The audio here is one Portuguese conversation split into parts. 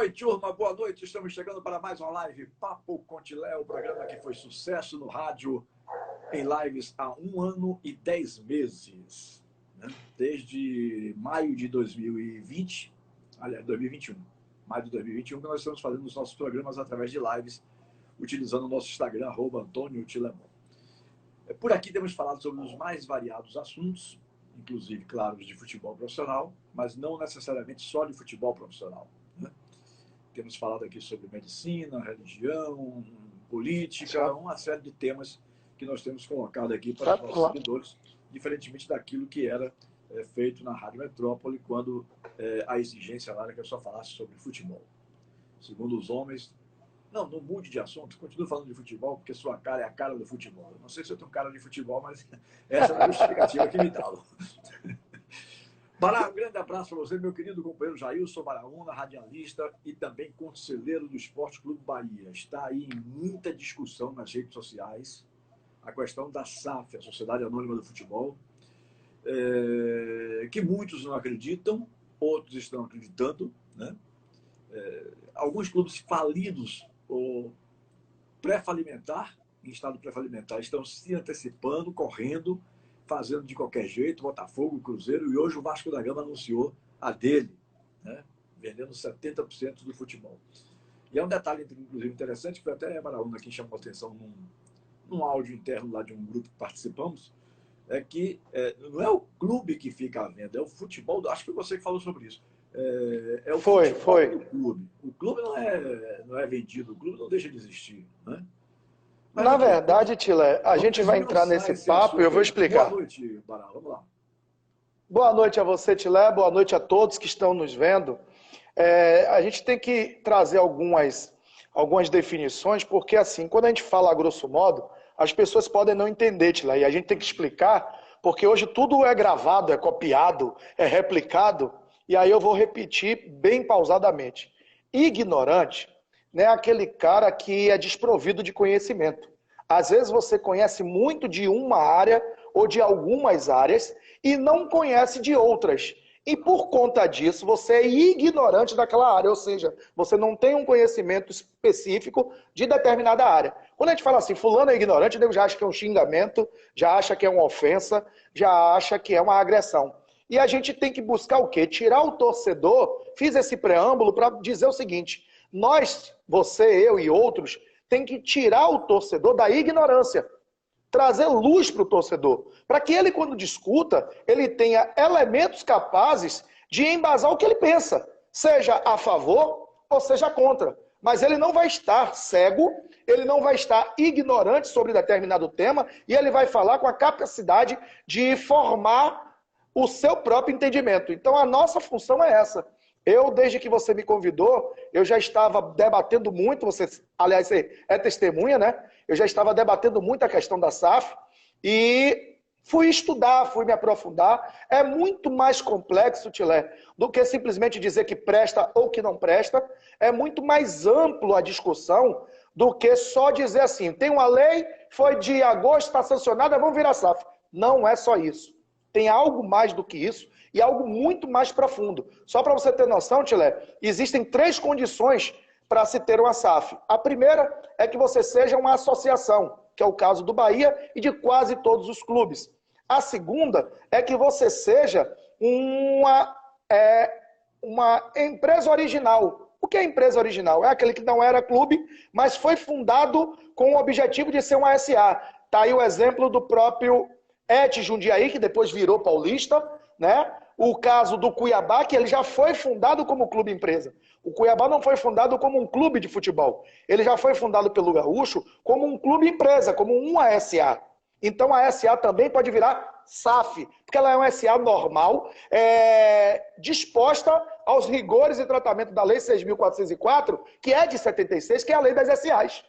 Oi, turma, boa noite. Estamos chegando para mais uma live Papo com Tilé, o programa que foi sucesso no rádio em lives há 1 ano e 10 meses, né? Desde maio de 2020, aliás, 2021. Maio de 2021, que nós estamos fazendo os nossos programas através de lives, utilizando o nosso Instagram, @AntônioTilemon. Por aqui temos falado sobre os mais variados assuntos, inclusive, claro, de futebol profissional, mas não necessariamente só de futebol profissional, né? Temos falado aqui sobre medicina, religião, política, uma série de temas que nós temos colocado aqui para os nossos seguidores, diferentemente daquilo que era feito na Rádio Metrópole, quando a exigência lá era que eu só falasse sobre futebol. Segundo os homens, não mude de assunto, continue falando de futebol, porque sua cara é a cara do futebol. Eu não sei se eu tenho cara de futebol, mas essa é a justificativa que me dá. Bará, um grande abraço para você, meu querido companheiro Jailson Baraúna, radialista e também conselheiro do Esporte Clube Bahia. Está aí em muita discussão nas redes sociais a questão da SAF, a Sociedade Anônima do Futebol, que muitos não acreditam, outros estão acreditando, né? Alguns clubes falidos ou pré-falimentar, em estado pré-falimentar, estão se antecipando, correndo, fazendo de qualquer jeito, Botafogo, Cruzeiro, e hoje o Vasco da Gama anunciou a dele, né? Vendendo 70% do futebol. E é um detalhe, inclusive, interessante, que foi até a Baraúna que chamou a atenção num áudio interno lá de um grupo que participamos, é que não é o clube que fica à venda, é o futebol, acho que você que falou sobre isso. É o futebol do clube. O clube não é vendido, o clube não deixa de existir, né? Mas, na verdade, Tilé, a gente vai entrar nesse papo e eu vou explicar. Boa noite, Bará, vamos lá. Boa noite a você, Tilé, boa noite a todos que estão nos vendo. A gente tem que trazer algumas definições, porque assim, quando a gente fala a grosso modo, as pessoas podem não entender, Tilé, e a gente tem que explicar, porque hoje tudo é gravado, é copiado, é replicado, e aí eu vou repetir bem pausadamente. Ignorante não é aquele cara que é desprovido de conhecimento. Às vezes você conhece muito de uma área ou de algumas áreas e não conhece de outras. E por conta disso, você é ignorante daquela área, ou seja, você não tem um conhecimento específico de determinada área. Quando a gente fala assim, fulano é ignorante, o nego já acha que é um xingamento, já acha que é uma ofensa, já acha que é uma agressão. E a gente tem que buscar o quê? Tirar o torcedor, fiz esse preâmbulo para dizer o seguinte, nós, você, eu e outros, tem que tirar o torcedor da ignorância, trazer luz para o torcedor, para que ele, quando discuta, ele tenha elementos capazes de embasar o que ele pensa, seja a favor ou seja contra. Mas ele não vai estar cego, ele não vai estar ignorante sobre determinado tema, e ele vai falar com a capacidade de formar o seu próprio entendimento. Então a nossa função é essa. Eu, desde que você me convidou, eu já estava debatendo muito, você, aliás, é testemunha, né? Eu já estava debatendo muito a questão da SAF e fui estudar, fui me aprofundar. É muito mais complexo, Tilé, do que simplesmente dizer que presta ou que não presta. É muito mais amplo a discussão do que só dizer assim, tem uma lei, foi de agosto, está sancionada, vamos virar SAF. Não é só isso. Tem algo mais do que isso e algo muito mais profundo. Só para você ter noção, Tilé, existem 3 condições para se ter uma SAF. A primeira é que você seja uma associação, que é o caso do Bahia e de quase todos os clubes. A segunda é que você seja uma empresa original. O que é empresa original? É aquele que não era clube, mas foi fundado com o objetivo de ser uma SA. Está aí o exemplo do próprio Et Jundiaí, que depois virou paulista, né? O caso do Cuiabá, que ele já foi fundado como clube empresa. O Cuiabá não foi fundado como um clube de futebol. Ele já foi fundado pelo Gaúcho como um clube empresa, como uma SA. Então a SA também pode virar SAF, porque ela é uma SA normal, disposta aos rigores e tratamento da Lei 6.404, que é de 76, que é a lei das SAs.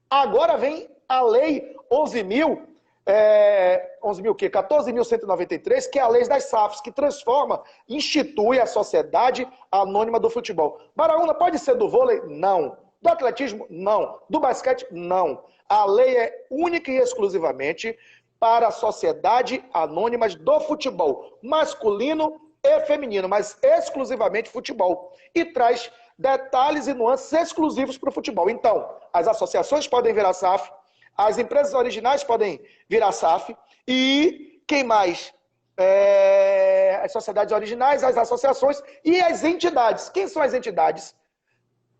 Agora vem a Lei 14.193, que é a lei das SAFs, que transforma, institui a Sociedade Anônima do Futebol. Baraúna pode ser do vôlei? Não. Do atletismo? Não. Do basquete? Não. A lei é única e exclusivamente para a Sociedade Anônimas do Futebol, masculino e feminino, mas exclusivamente futebol. E traz detalhes e nuances exclusivos para o futebol. Então, as associações podem virar SAF, as empresas originais podem virar SAF, e quem mais? As sociedades originais, as associações e as entidades. Quem são as entidades?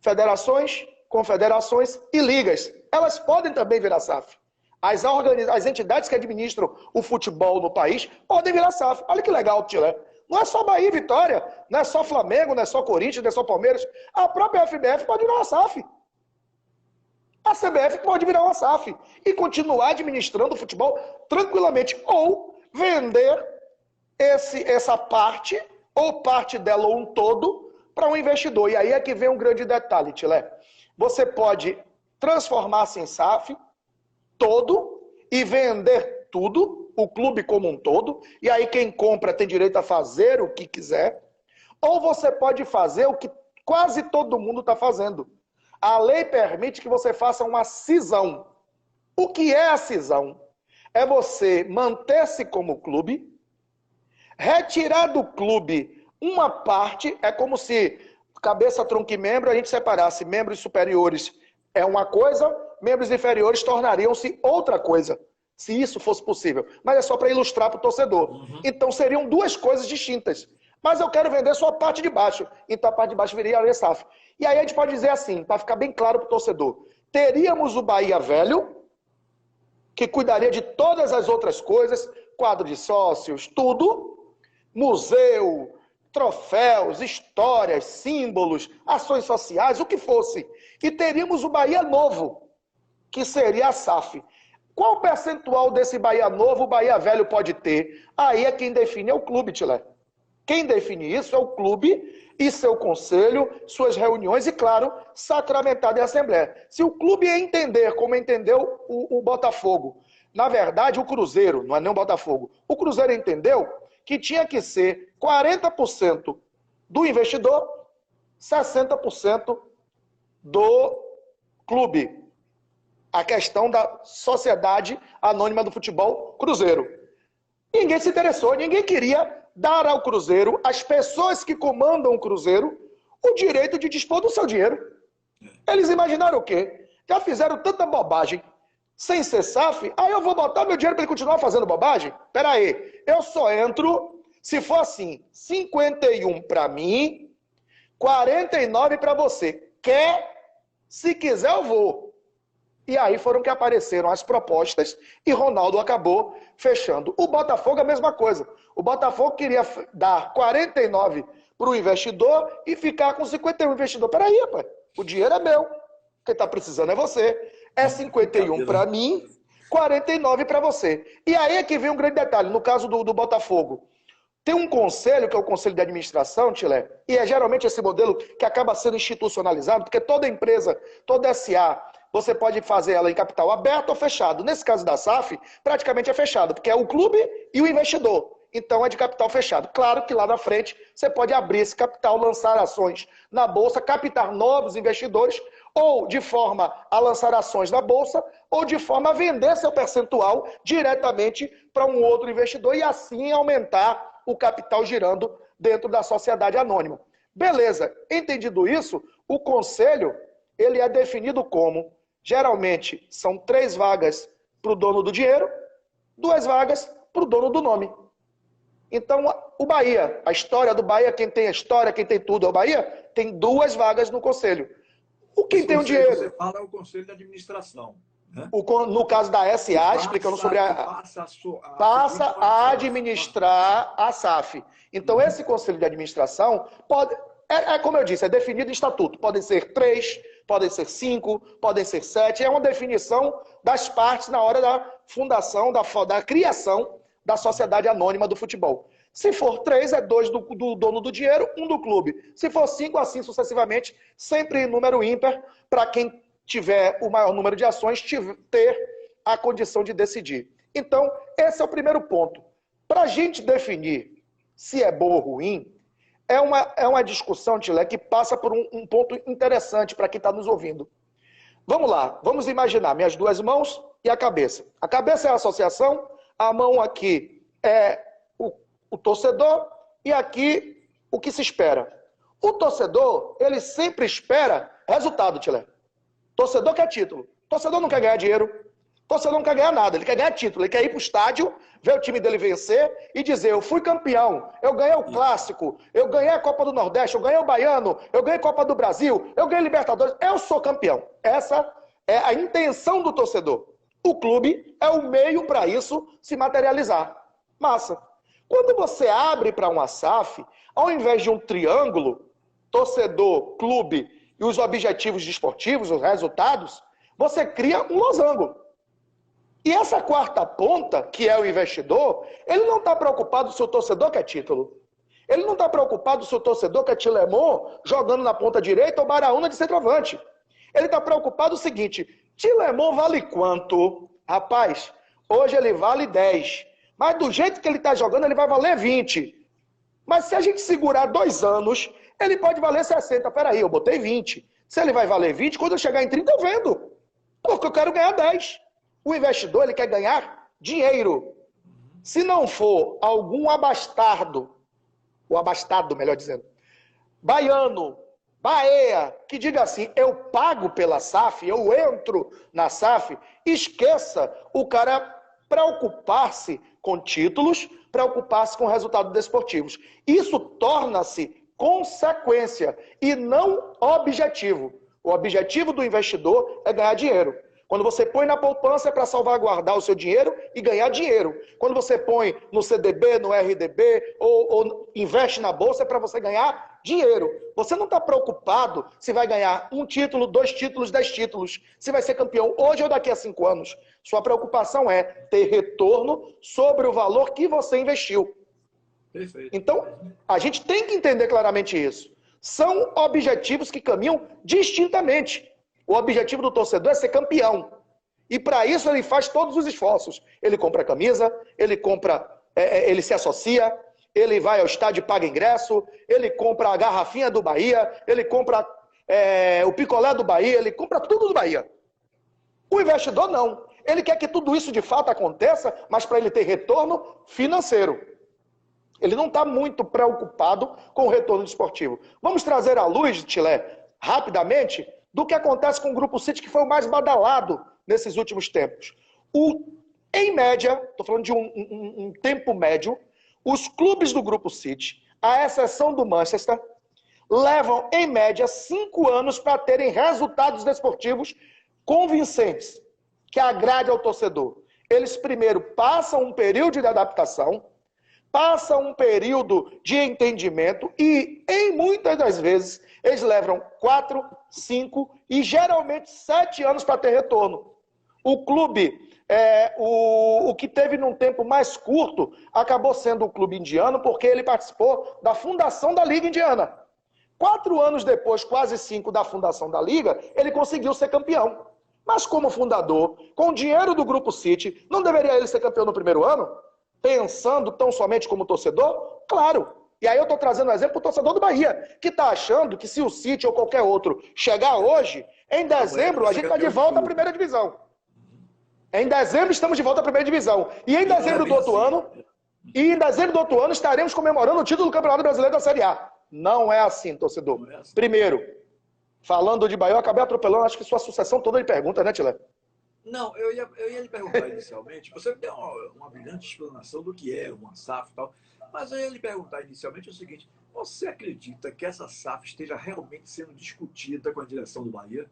Federações, confederações e ligas. Elas podem também virar SAF. As entidades que administram o futebol no país podem virar SAF. Olha que legal, Tilé. Não é só Bahia e Vitória, não é só Flamengo, não é só Corinthians, não é só Palmeiras. A própria FBF pode virar uma SAF. A CBF pode virar uma SAF e continuar administrando o futebol tranquilamente. Ou vender essa parte, ou parte dela, ou um todo, para um investidor. E aí é que vem um grande detalhe, Tilé. Você pode transformar-se em SAF todo e vender tudo, o clube como um todo, e aí quem compra tem direito a fazer o que quiser, ou você pode fazer o que quase todo mundo está fazendo. A lei permite que você faça uma cisão. O que é a cisão? É você manter-se como clube, retirar do clube uma parte, é como se cabeça, tronco e membro, a gente separasse membros superiores é uma coisa, membros inferiores tornariam-se outra coisa, se isso fosse possível. Mas é só para ilustrar para o torcedor. Então seriam duas coisas distintas. Mas eu quero vender só a parte de baixo. Então a parte de baixo viria a SAF. E aí a gente pode dizer assim, para ficar bem claro para o torcedor. Teríamos o Bahia Velho, que cuidaria de todas as outras coisas, quadro de sócios, tudo, museu, troféus, histórias, símbolos, ações sociais, o que fosse. E teríamos o Bahia Novo, que seria a SAF. Qual o percentual desse Bahia Novo o Bahia Velho pode ter? Aí é quem define, é o clube, Tilé. Quem define isso é o clube e seu conselho, suas reuniões e, claro, sacramentado em assembleia. Se o clube entender como entendeu o Botafogo, na verdade o Cruzeiro, não é nem o Botafogo, o Cruzeiro entendeu que tinha que ser 40% do investidor, 60% do clube. A questão da Sociedade Anônima do Futebol Cruzeiro. Ninguém se interessou, ninguém queria dar ao Cruzeiro, às pessoas que comandam o Cruzeiro, o direito de dispor do seu dinheiro. Eles imaginaram o quê? Já fizeram tanta bobagem sem ser SAF, aí eu vou botar meu dinheiro para ele continuar fazendo bobagem? Pera aí, eu só entro se for assim, 51 para mim, 49 para você. Quer? Se quiser eu vou. E aí foram que apareceram as propostas e Ronaldo acabou fechando. O Botafogo a mesma coisa. O Botafogo queria dar 49 para o investidor e ficar com 51 investidor. Peraí, rapaz, o dinheiro é meu. Quem está precisando é você. É 51 para mim, 49 para você. E aí é que vem um grande detalhe. No caso do Botafogo, tem um conselho, que é o conselho de administração, Tilé, e é geralmente esse modelo que acaba sendo institucionalizado, porque toda empresa, toda SA, você pode fazer ela em capital aberto ou fechado. Nesse caso da SAF, praticamente é fechado, porque é o clube e o investidor. Então é de capital fechado. Claro que lá na frente você pode abrir esse capital, lançar ações na Bolsa, captar novos investidores, ou de forma a lançar ações na Bolsa, ou de forma a vender seu percentual diretamente para um outro investidor e assim aumentar o capital girando dentro da sociedade anônima. Beleza, entendido isso, o conselho ele é definido como, geralmente, são 3 vagas para o dono do dinheiro, 2 vagas para o dono do nome. Então, o Bahia, a história do Bahia, quem tem a história, quem tem tudo é o Bahia, tem 2 vagas no conselho. Quem tem o dinheiro? Você fala é o conselho de administração. Né? No caso da SA, explicando sobre passa a administrar a SAF. Então, esse conselho de administração pode, como eu disse, é definido em estatuto. Podem ser 3, podem ser 5, podem ser 7. É uma definição das partes na hora da fundação, da criação da sociedade anônima do futebol. Se for 3, é 2 do dono do dinheiro, 1 do clube. Se for 5, assim sucessivamente, sempre em número ímpar, para quem tiver o maior número de ações, ter a condição de decidir. Então, esse é o primeiro ponto. Para a gente definir se é bom ou ruim, é uma discussão, Tilé, que passa por um ponto interessante para quem está nos ouvindo. Vamos lá, vamos imaginar minhas 2 mãos e a cabeça. A cabeça é a associação, a mão aqui é o torcedor e aqui o que se espera. O torcedor, ele sempre espera resultado, Tilé. Torcedor quer título. Torcedor não quer ganhar dinheiro. Torcedor não quer ganhar nada. Ele quer ganhar título. Ele quer ir para o estádio, ver o time dele vencer e dizer, eu fui campeão, eu ganhei o Clássico, eu ganhei a Copa do Nordeste, eu ganhei o Baiano, eu ganhei a Copa do Brasil, eu ganhei Libertadores, eu sou campeão. Essa é a intenção do torcedor. O clube é o meio para isso se materializar. Massa. Quando você abre para uma SAF, ao invés de um triângulo, torcedor, clube e os objetivos desportivos, os resultados, você cria um losango. E essa quarta ponta, que é o investidor, ele não está preocupado se o torcedor quer título. Ele não está preocupado se o torcedor quer Tilemon jogando na ponta direita ou Baraúna de centroavante. Ele está preocupado o seguinte, Tilemon vale quanto? Rapaz, hoje ele vale 10. Mas do jeito que ele está jogando, ele vai valer 20. Mas se a gente segurar 2 anos, ele pode valer 60. Peraí, eu botei 20. Se ele vai valer 20, quando eu chegar em 30, eu vendo. Porque eu quero ganhar 10. O investidor, ele quer ganhar dinheiro. Se não for algum abastado, o abastado, melhor dizendo, baiano, Bahia, que diga assim, eu pago pela SAF, eu entro na SAF, esqueça o cara preocupar-se com títulos, preocupar-se com resultados desportivos. Isso torna-se consequência e não objetivo. O objetivo do investidor é ganhar dinheiro. Quando você põe na poupança é para salvaguardar o seu dinheiro e ganhar dinheiro. Quando você põe no CDB, no RDB ou investe na bolsa é para você ganhar dinheiro. Você não está preocupado se vai ganhar 1 título, 2 títulos, 10 títulos, se vai ser campeão hoje ou daqui a 5 anos. Sua preocupação é ter retorno sobre o valor que você investiu. Perfeito. Então, a gente tem que entender claramente isso. São objetivos que caminham distintamente. O objetivo do torcedor é ser campeão. E para isso ele faz todos os esforços. Ele compra camisa, ele se associa, ele vai ao estádio e paga ingresso, ele compra a garrafinha do Bahia, ele compra o picolé do Bahia, ele compra tudo do Bahia. O investidor não. Ele quer que tudo isso de fato aconteça, mas para ele ter retorno financeiro. Ele não está muito preocupado com o retorno desportivo. Vamos trazer à luz, Tilé, rapidamente, do que acontece com o Grupo City, que foi o mais badalado nesses últimos tempos. Em média, estou falando de um tempo médio, os clubes do Grupo City, à exceção do Manchester, levam, em média, 5 anos para terem resultados desportivos convincentes, que agrade ao torcedor. Eles primeiro passam um período de adaptação, passam um período de entendimento e, em muitas das vezes, eles levam 4, 5 e geralmente 7 anos para ter retorno. O clube, o que teve num tempo mais curto, acabou sendo o clube indiano porque ele participou da fundação da Liga Indiana. 4 anos depois, quase 5 da fundação da Liga, ele conseguiu ser campeão. Mas como fundador, com o dinheiro do Grupo City, não deveria ele ser campeão no primeiro ano? Pensando tão somente como torcedor? Claro. E aí eu estou trazendo um exemplo para o torcedor do Bahia, que está achando que se o City ou qualquer outro chegar hoje, em dezembro a gente está de volta à primeira divisão. Em dezembro estamos de volta à primeira divisão. E em dezembro do outro ano, estaremos comemorando o título do Campeonato Brasileiro da Série A. Não é assim, torcedor. Primeiro, falando de Bahia, eu acabei atropelando, acho que sua sucessão toda de perguntas, né, Tilé? Não, eu ia lhe perguntar inicialmente, você deu uma brilhante explanação do que é uma SAF e tal, mas eu ia lhe perguntar inicialmente o seguinte, você acredita que essa SAF esteja realmente sendo discutida com a direção do Bahia?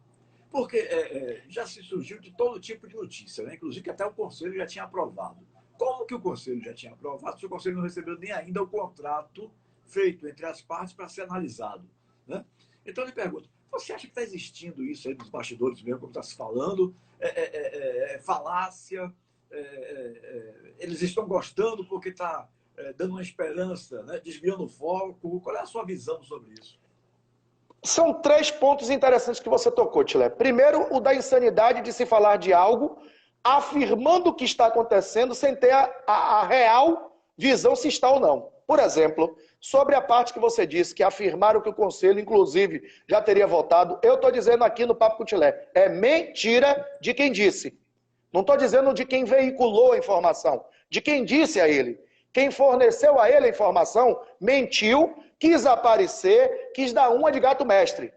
Porque já se surgiu de todo tipo de notícia, né? Inclusive que até o Conselho já tinha aprovado. Como que o Conselho já tinha aprovado se o Conselho não recebeu nem ainda o contrato feito entre as partes para ser analisado, né? Então eu lhe pergunto, você acha que está existindo isso aí nos bastidores mesmo, como está se falando? Falácia? Eles estão gostando porque está dando uma esperança, né? Desviando o foco? Qual é a sua visão sobre isso? São 3 pontos interessantes que você tocou, Tilé. Primeiro, o da insanidade de se falar de algo afirmando o que está acontecendo sem ter a real visão se está ou não. Por exemplo, sobre a parte que você disse, que afirmaram que o Conselho, inclusive, já teria votado, eu estou dizendo aqui no Papo com Tilé, é mentira de quem disse. Não estou dizendo de quem veiculou a informação, de quem disse a ele. Quem forneceu a ele a informação mentiu, quis aparecer, quis dar uma de gato mestre,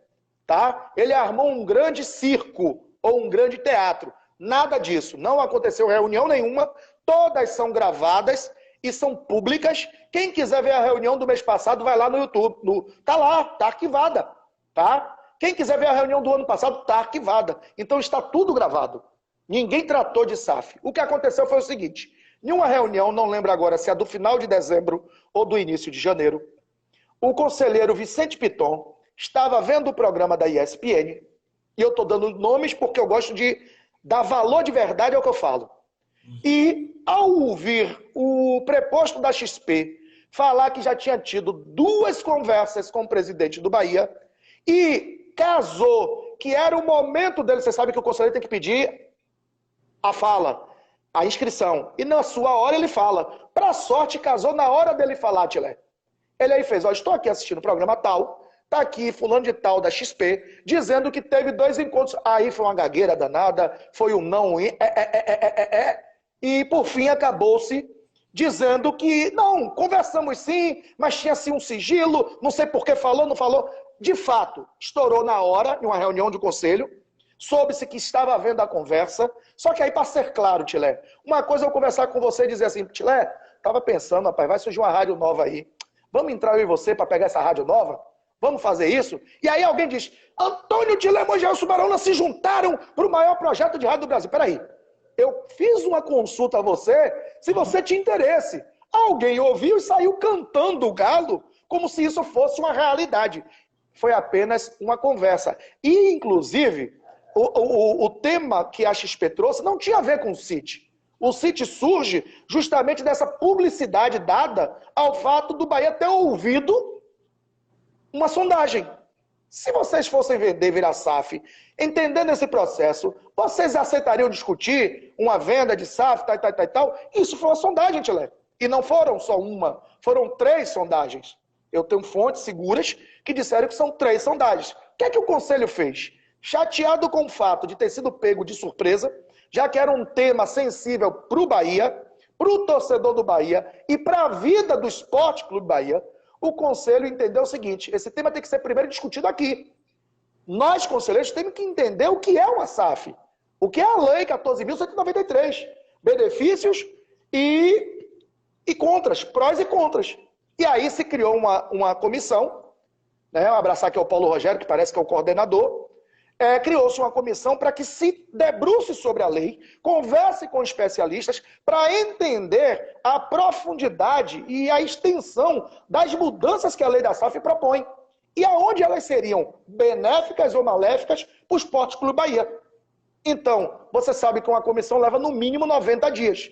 tá? Ele armou um grande circo ou um grande teatro. Nada disso. Não aconteceu reunião nenhuma. Todas são gravadas e são públicas. Quem quiser ver a reunião do mês passado, vai lá no YouTube. Tá lá, tá arquivada, tá? Quem quiser ver a reunião do ano passado, tá arquivada. Então está tudo gravado. Ninguém tratou de SAF. O que aconteceu foi o seguinte: em uma reunião, não lembro agora se é do final de dezembro ou do início de janeiro, o conselheiro Vicente Piton estava vendo o programa da ESPN, e eu estou dando nomes porque eu gosto de dar valor de verdade ao que eu falo. E ao ouvir o preposto da XP falar que já tinha tido 2 conversas com o presidente do Bahia e casou que era o momento dele, você sabe que o conselheiro tem que pedir a fala, a inscrição. E na sua hora ele fala. Pra sorte, casou na hora dele falar, Tilé. Ele aí fez, ó, estou aqui assistindo o programa tal, tá aqui fulano de tal da XP, dizendo que teve 2 encontros. Aí foi uma gagueira danada, foi um não, e por fim acabou-se dizendo que, não, conversamos sim, mas tinha assim um sigilo, não sei por que falou, não falou. De fato, estourou na hora, em uma reunião de conselho, soube-se que estava havendo a conversa, só que aí, para ser claro, Tilé, uma coisa é eu conversar com você e dizer assim, Tilé, estava pensando, rapaz, vai surgir uma rádio nova aí, vamos entrar eu e você para pegar essa rádio nova? Vamos fazer isso? E aí alguém diz, Antônio Tilé e Gelson Barona se juntaram para o maior projeto de rádio do Brasil. Peraí, eu fiz uma consulta a você, se você tinha interesse. Alguém ouviu e saiu cantando o galo, como se isso fosse uma realidade. Foi apenas uma conversa. E, inclusive, o tema que a XP trouxe não tinha a ver com o CIT. O CIT surge justamente dessa publicidade dada ao fato do Bahia ter ouvido uma sondagem. Se vocês fossem vender virar SAF, entendendo esse processo, vocês aceitariam discutir uma venda de SAF, tal? Isso foi uma sondagem, Tilé. E não foram só uma, foram 3 sondagens. Eu tenho fontes seguras que disseram que são 3 sondagens. O que é que o Conselho fez? Chateado com o fato de ter sido pego de surpresa, já que era um tema sensível para o Bahia, para o torcedor do Bahia e para a vida do Esporte Clube Bahia, o Conselho entendeu o seguinte, esse tema tem que ser primeiro discutido aqui. Nós, conselheiros, temos que entender o que é uma SAF, o que é a Lei 14.193, benefícios e contras, prós e contras. E aí se criou uma comissão, né, abraçar aqui ao Paulo Rogério, que parece que é o coordenador, criou-se uma comissão para que se debruce sobre a lei, converse com especialistas para entender a profundidade e a extensão das mudanças que a lei da SAF propõe. E aonde elas seriam benéficas ou maléficas para o Esporte Clube Bahia. Então, você sabe que uma comissão leva no mínimo 90 dias.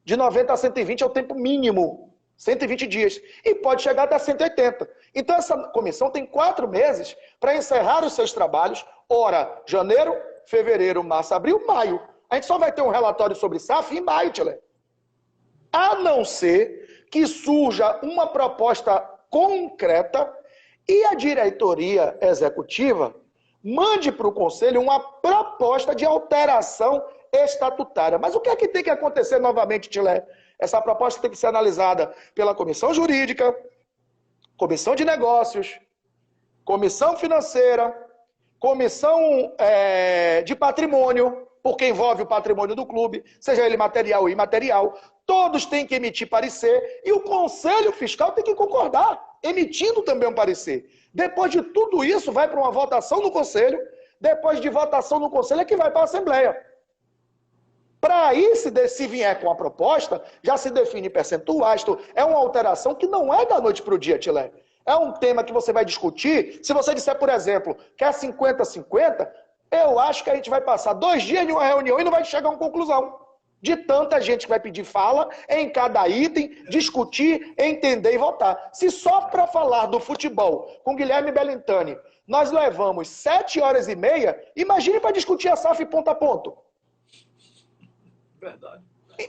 De 90 a 120 é o tempo mínimo. 120 dias. E pode chegar até 180. Então, essa comissão tem 4 meses para encerrar os seus trabalhos. Ora, janeiro, fevereiro, março, abril, maio. A gente só vai ter um relatório sobre SAF em maio, Tilé. A não ser que surja uma proposta concreta e a diretoria executiva mande para o Conselho uma proposta de alteração estatutária. Mas o que é que tem que acontecer novamente, Tilé? Essa proposta tem que ser analisada pela Comissão Jurídica, Comissão de Negócios, Comissão Financeira, Comissão de Patrimônio, porque envolve o patrimônio do clube, seja ele material ou imaterial. Todos têm que emitir parecer e o Conselho Fiscal tem que concordar, emitindo também um parecer. Depois de tudo isso, vai para uma votação no Conselho, depois de votação no Conselho é que vai para a Assembleia. Para aí, se vier com a proposta, já se define percentuais. É uma alteração que não é da noite para o dia, Tilé. É um tema que você vai discutir. Se você disser, por exemplo, que é 50-50, eu acho que a gente vai passar 2 dias em uma reunião e não vai chegar a uma conclusão. De tanta gente que vai pedir fala em cada item, discutir, entender e votar. Se só para falar do futebol com Guilherme Bellintani nós levamos 7 horas e meia, imagine para discutir a SAF ponto a ponto. Verdade.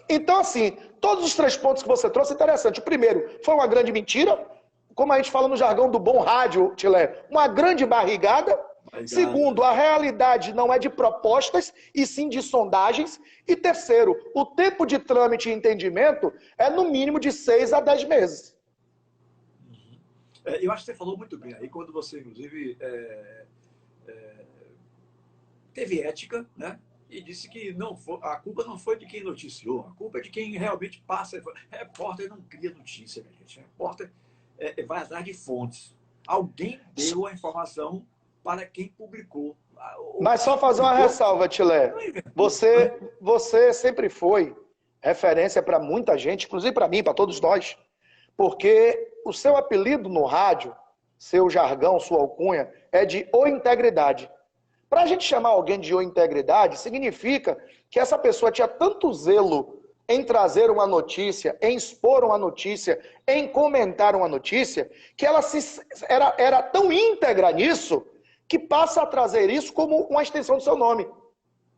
Então, assim, todos os 3 pontos que você trouxe, interessante. O primeiro, foi uma grande mentira, como a gente fala no jargão do bom rádio, Tilé, uma grande barrigada. Segundo, a realidade não é de propostas, e sim de sondagens. E terceiro, o tempo de trâmite e entendimento é no mínimo de 6 a 10 meses. Eu acho que você falou muito bem aí, quando você, inclusive, teve ética, né? E disse que a culpa não foi de quem noticiou, a culpa é de quem realmente passa. Repórter não cria notícia, minha gente. Repórter vai atrás de fontes. Alguém deu a informação para quem publicou. Mas só fazer uma ressalva, Tilé. Você sempre foi referência para muita gente, inclusive para mim, para todos nós, porque o seu apelido no rádio, seu jargão, sua alcunha, é de O Integridade. Para a gente chamar alguém de O Integridade, significa que essa pessoa tinha tanto zelo em trazer uma notícia, em expor uma notícia, em comentar uma notícia, que ela era tão íntegra nisso, que passa a trazer isso como uma extensão do seu nome.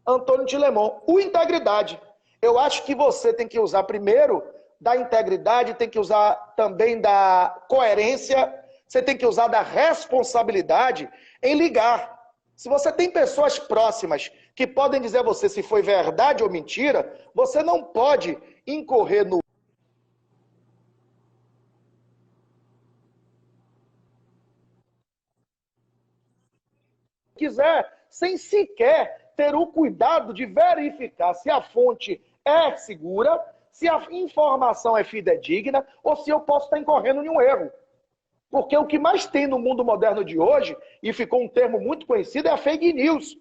Antônio Tilemon, O Integridade. Eu acho que você tem que usar primeiro da integridade, tem que usar também da coerência, você tem que usar da responsabilidade em ligar. Se você tem pessoas próximas que podem dizer a você se foi verdade ou mentira, você não pode incorrer no quiser, sem sequer ter o cuidado de verificar se a fonte é segura, se a informação é fidedigna ou se eu posso estar incorrendo em um erro. Porque o que mais tem no mundo moderno de hoje, e ficou um termo muito conhecido, é a fake news.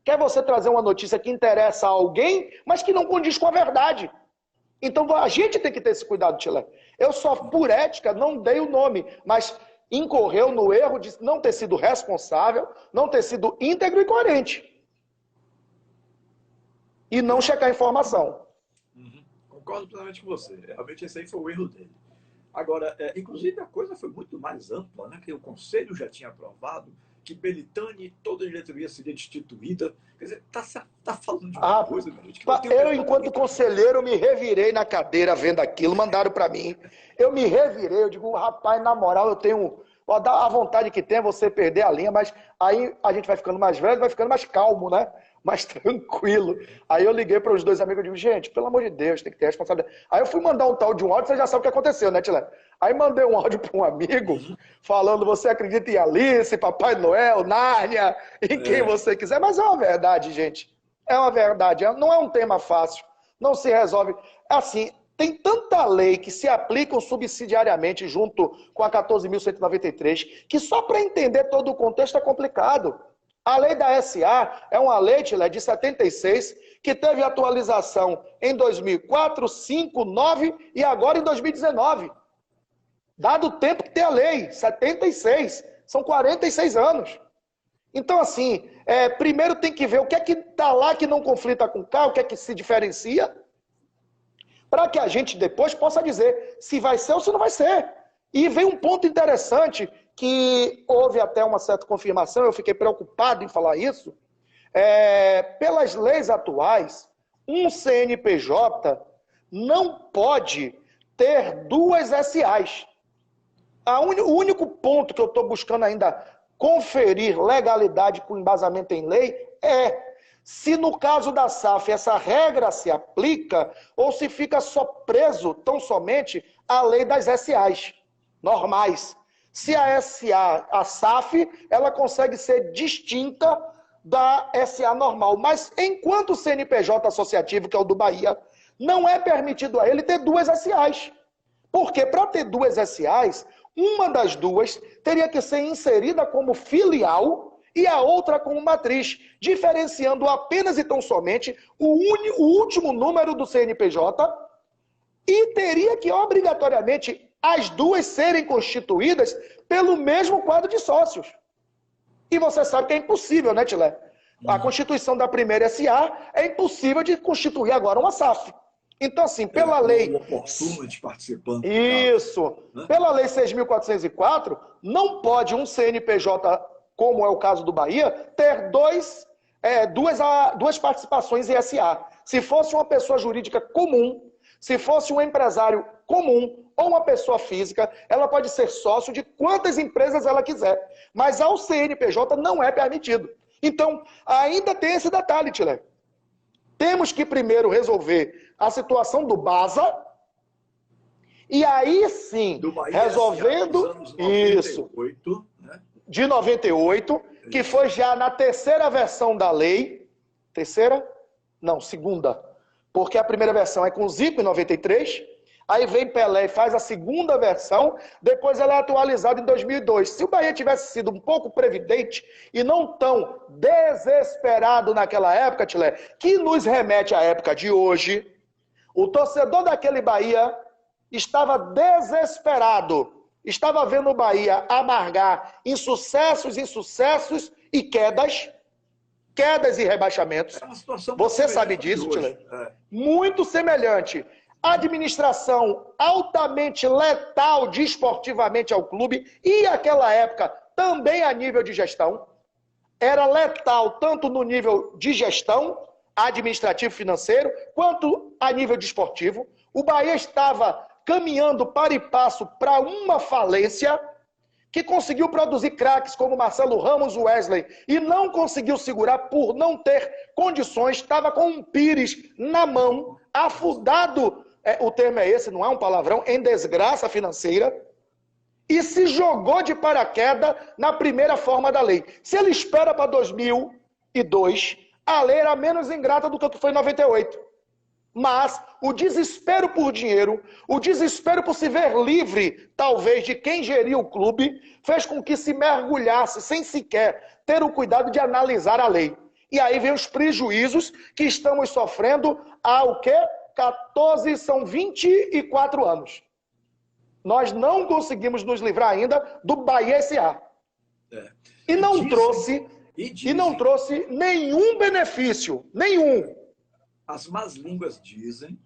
Que é você trazer uma notícia que interessa a alguém, mas que não condiz com a verdade. Então a gente tem que ter esse cuidado, Tilé. Eu só, por ética, não dei o nome, mas incorreu no erro de não ter sido responsável, não ter sido íntegro e coerente. E não checar a informação. Concordo plenamente com você. Realmente esse aí foi o erro dele. Agora, inclusive a coisa foi muito mais ampla, né? Que o Conselho já tinha aprovado que Belitani e toda a diretoria seria destituída. Quer dizer, tá falando de uma coisa, meu gente, que eu, enquanto conselheiro, me revirei na cadeira vendo aquilo, mandaram para mim. Eu me revirei, eu digo, rapaz, na moral, eu tenho... A vontade que tem é você perder a linha, mas aí a gente vai ficando mais velho, vai ficando mais calmo, né? Mais tranquilo. Aí eu liguei para os dois amigos e digo, gente, pelo amor de Deus, tem que ter responsabilidade. Aí eu fui mandar um tal de um áudio, você já sabe o que aconteceu, né, Tilé? Aí mandei um áudio para um amigo, falando, você acredita em Alice, Papai Noel, Nárnia, em quem você quiser. Mas é uma verdade, gente. É uma verdade. Não é um tema fácil. Não se resolve. Assim, tem tanta lei que se aplicam subsidiariamente junto com a 14.193, que só para entender todo o contexto é complicado. A lei da SA é uma lei, Tilé, de 76, que teve atualização em 2004, 2005, 2009 e agora em 2019. Dado o tempo que tem a lei, 76, são 46 anos. Então, assim, primeiro tem que ver o que é que está lá que não conflita com cá, o que é que se diferencia, para que a gente depois possa dizer se vai ser ou se não vai ser. E vem um ponto interessante, que houve até uma certa confirmação, eu fiquei preocupado em falar isso. Pelas leis atuais, um CNPJ não pode ter duas SAs. O único ponto que eu estou buscando ainda conferir legalidade com embasamento em lei é se no caso da SAF essa regra se aplica ou se fica só preso tão somente à lei das SAs normais. Se a SA, a SAF, ela consegue ser distinta da SA normal. Mas enquanto o CNPJ associativo, que é o do Bahia, não é permitido a ele ter duas SAs. Porque para ter duas SAs, uma das duas teria que ser inserida como filial e a outra como matriz, diferenciando apenas e tão somente o último número do CNPJ e teria que obrigatoriamente as duas serem constituídas pelo mesmo quadro de sócios. E você sabe que é impossível, né, Tilé? A constituição da primeira SA é impossível de constituir agora uma SAF. Então, assim, pela lei... oportuno de participante. Isso. Né? Pela lei 6.404, não pode um CNPJ, como é o caso do Bahia, ter duas participações em SA. Se fosse uma pessoa jurídica comum, se fosse um empresário comum ou uma pessoa física, ela pode ser sócio de quantas empresas ela quiser. Mas ao CNPJ não é permitido. Então, ainda tem esse detalhe, Tilé. Temos que primeiro resolver a situação do BASA E aí sim, Do Bahia resolvendo S.A. dos anos isso, 98, né? de 98, que foi já na terceira versão da lei. Terceira? Não, segunda. Porque a primeira versão é com Zico em 93, aí vem Pelé e faz a segunda versão, depois ela é atualizada em 2002. Se o Bahia tivesse sido um pouco previdente e não tão desesperado naquela época, Tilé, que nos remete à época de hoje, o torcedor daquele Bahia estava desesperado, estava vendo o Bahia amargar insucessos e quedas e rebaixamentos. É uma situação muito Você sabe semelhante disso, hoje. Tilé? É. Muito semelhante. Administração altamente letal desportivamente ao clube e aquela época também a nível de gestão. Era letal tanto no nível de gestão, administrativo financeiro, quanto a nível desportivo. O Bahia estava caminhando para e passo para uma falência, que conseguiu produzir craques como Marcelo Ramos, Wesley, e não conseguiu segurar por não ter condições, estava com um Pires na mão, afundado, o termo é esse, não é um palavrão, em desgraça financeira, e se jogou de paraquedas na primeira forma da lei. Se ele espera para 2002, a lei era menos ingrata do que foi em 98. Mas o desespero por dinheiro, o desespero por se ver livre, talvez, de quem geria o clube, fez com que se mergulhasse sem sequer ter o cuidado de analisar a lei. E aí vem os prejuízos que estamos sofrendo há o quê? 14, são 24 anos. Nós não conseguimos nos livrar ainda do Bahia S.A. E não trouxe nenhum benefício, nenhum. As más línguas dizem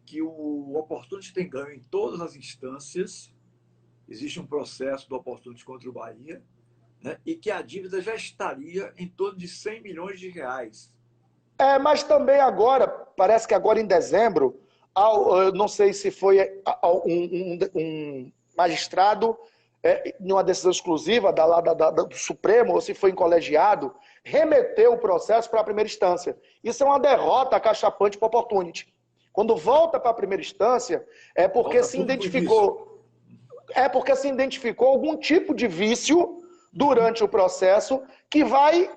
que o Opportunity tem ganho em todas as instâncias, existe um processo do Opportunity contra o Bahia, né? E que a dívida já estaria em torno de 100 milhões de reais. Mas também agora, parece que agora em dezembro, não sei se foi um magistrado, numa decisão exclusiva do Supremo, ou se foi em colegiado, remeteu o processo para a primeira instância. Isso é uma derrota cachapante para o Opportunity. Quando volta para a primeira instância, é porque se identificou algum tipo de vício durante o processo que vai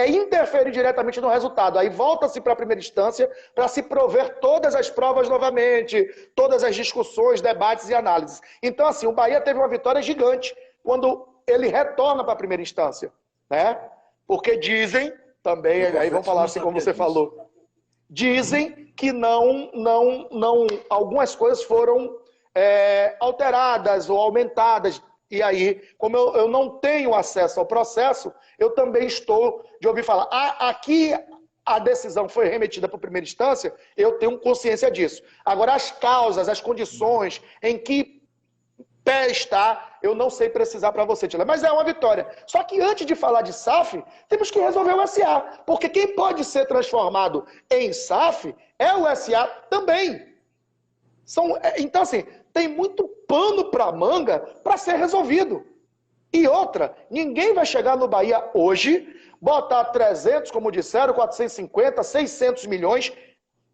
interferir diretamente no resultado. Aí volta-se para a primeira instância para se prover todas as provas novamente, todas as discussões, debates e análises. Então, assim, o Bahia teve uma vitória gigante quando ele retorna para a primeira instância, né? Porque dizem, também, aí vamos falar assim como você falou, dizem que algumas coisas foram alteradas ou aumentadas. E aí, como eu não tenho acesso ao processo, eu também estou de ouvir falar. Aqui a decisão foi remetida para a primeira instância, eu tenho consciência disso. Agora, as causas, as condições em que pé está, eu não sei precisar para você, Tila. Mas é uma vitória. Só que antes de falar de SAF, temos que resolver o SA. Porque quem pode ser transformado em SAF é o SA também. Então, assim, tem muito pano para manga para ser resolvido. E outra, ninguém vai chegar no Bahia hoje, botar 300, como disseram, 450, 600 milhões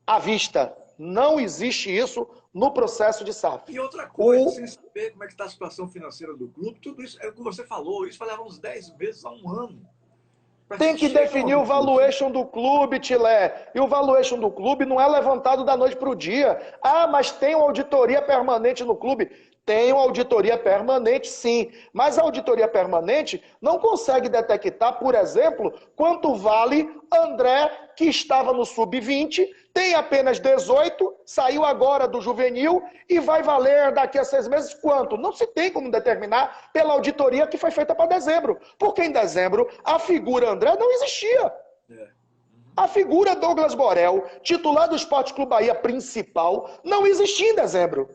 à vista. Não existe isso no processo de SAF. E outra coisa, sem saber como é que está a situação financeira do clube, tudo isso é o que você falou, isso vai levar uns 10 meses a um ano. Tem que definir o valuation do clube, Tilé. E o valuation do clube não é levantado da noite para o dia. Mas tem uma auditoria permanente no clube. Tem uma auditoria permanente, sim. Mas a auditoria permanente não consegue detectar, por exemplo, quanto vale André, que estava no sub-20, tem apenas 18, saiu agora do juvenil e vai valer daqui a 6 meses quanto? Não se tem como determinar pela auditoria que foi feita para dezembro. Porque em dezembro a figura André não existia. A figura Douglas Borel, titular do Esporte Clube Bahia principal, não existia em dezembro.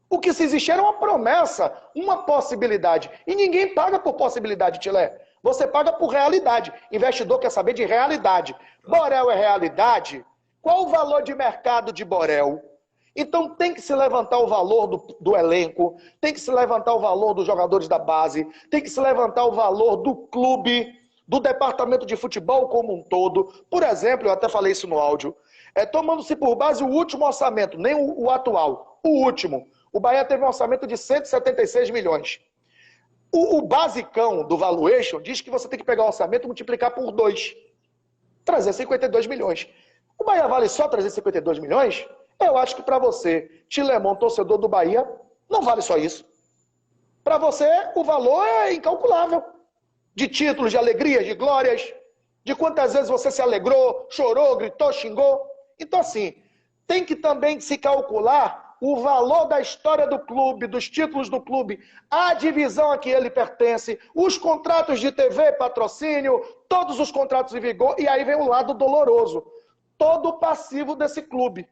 O que se existia era uma promessa, uma possibilidade. E ninguém paga por possibilidade, Tilé. Você paga por realidade. Investidor quer saber de realidade. Borel é realidade? Qual o valor de mercado de Borel? Então tem que se levantar o valor do elenco, tem que se levantar o valor dos jogadores da base, tem que se levantar o valor do clube, do departamento de futebol como um todo. Por exemplo, eu até falei isso no áudio, tomando-se por base o último orçamento, nem o atual, o último. O Bahia teve um orçamento de 176 milhões. O basicão do valuation diz que você tem que pegar o orçamento e multiplicar por 2. 352 milhões. O Bahia vale só 352 milhões? Eu acho que para você, Tilemon, torcedor do Bahia, não vale só isso. Para você, o valor é incalculável. De títulos, de alegrias, de glórias, de quantas vezes você se alegrou, chorou, gritou, xingou. Então, assim, tem que também se calcular o valor da história do clube, dos títulos do clube, a divisão a que ele pertence, os contratos de TV, patrocínio, todos os contratos em vigor, e aí vem o lado doloroso. Todo o passivo desse clube.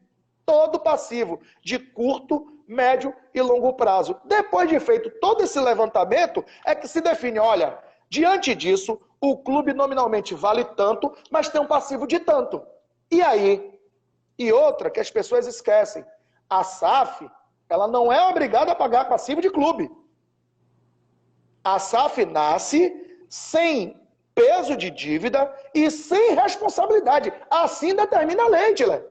Todo passivo, de curto, médio e longo prazo. Depois de feito todo esse levantamento, é que se define, olha, diante disso, o clube nominalmente vale tanto, mas tem um passivo de tanto. E aí? E outra que as pessoas esquecem, a SAF, ela não é obrigada a pagar passivo de clube. A SAF nasce sem peso de dívida e sem responsabilidade. Assim determina a lei, Tila.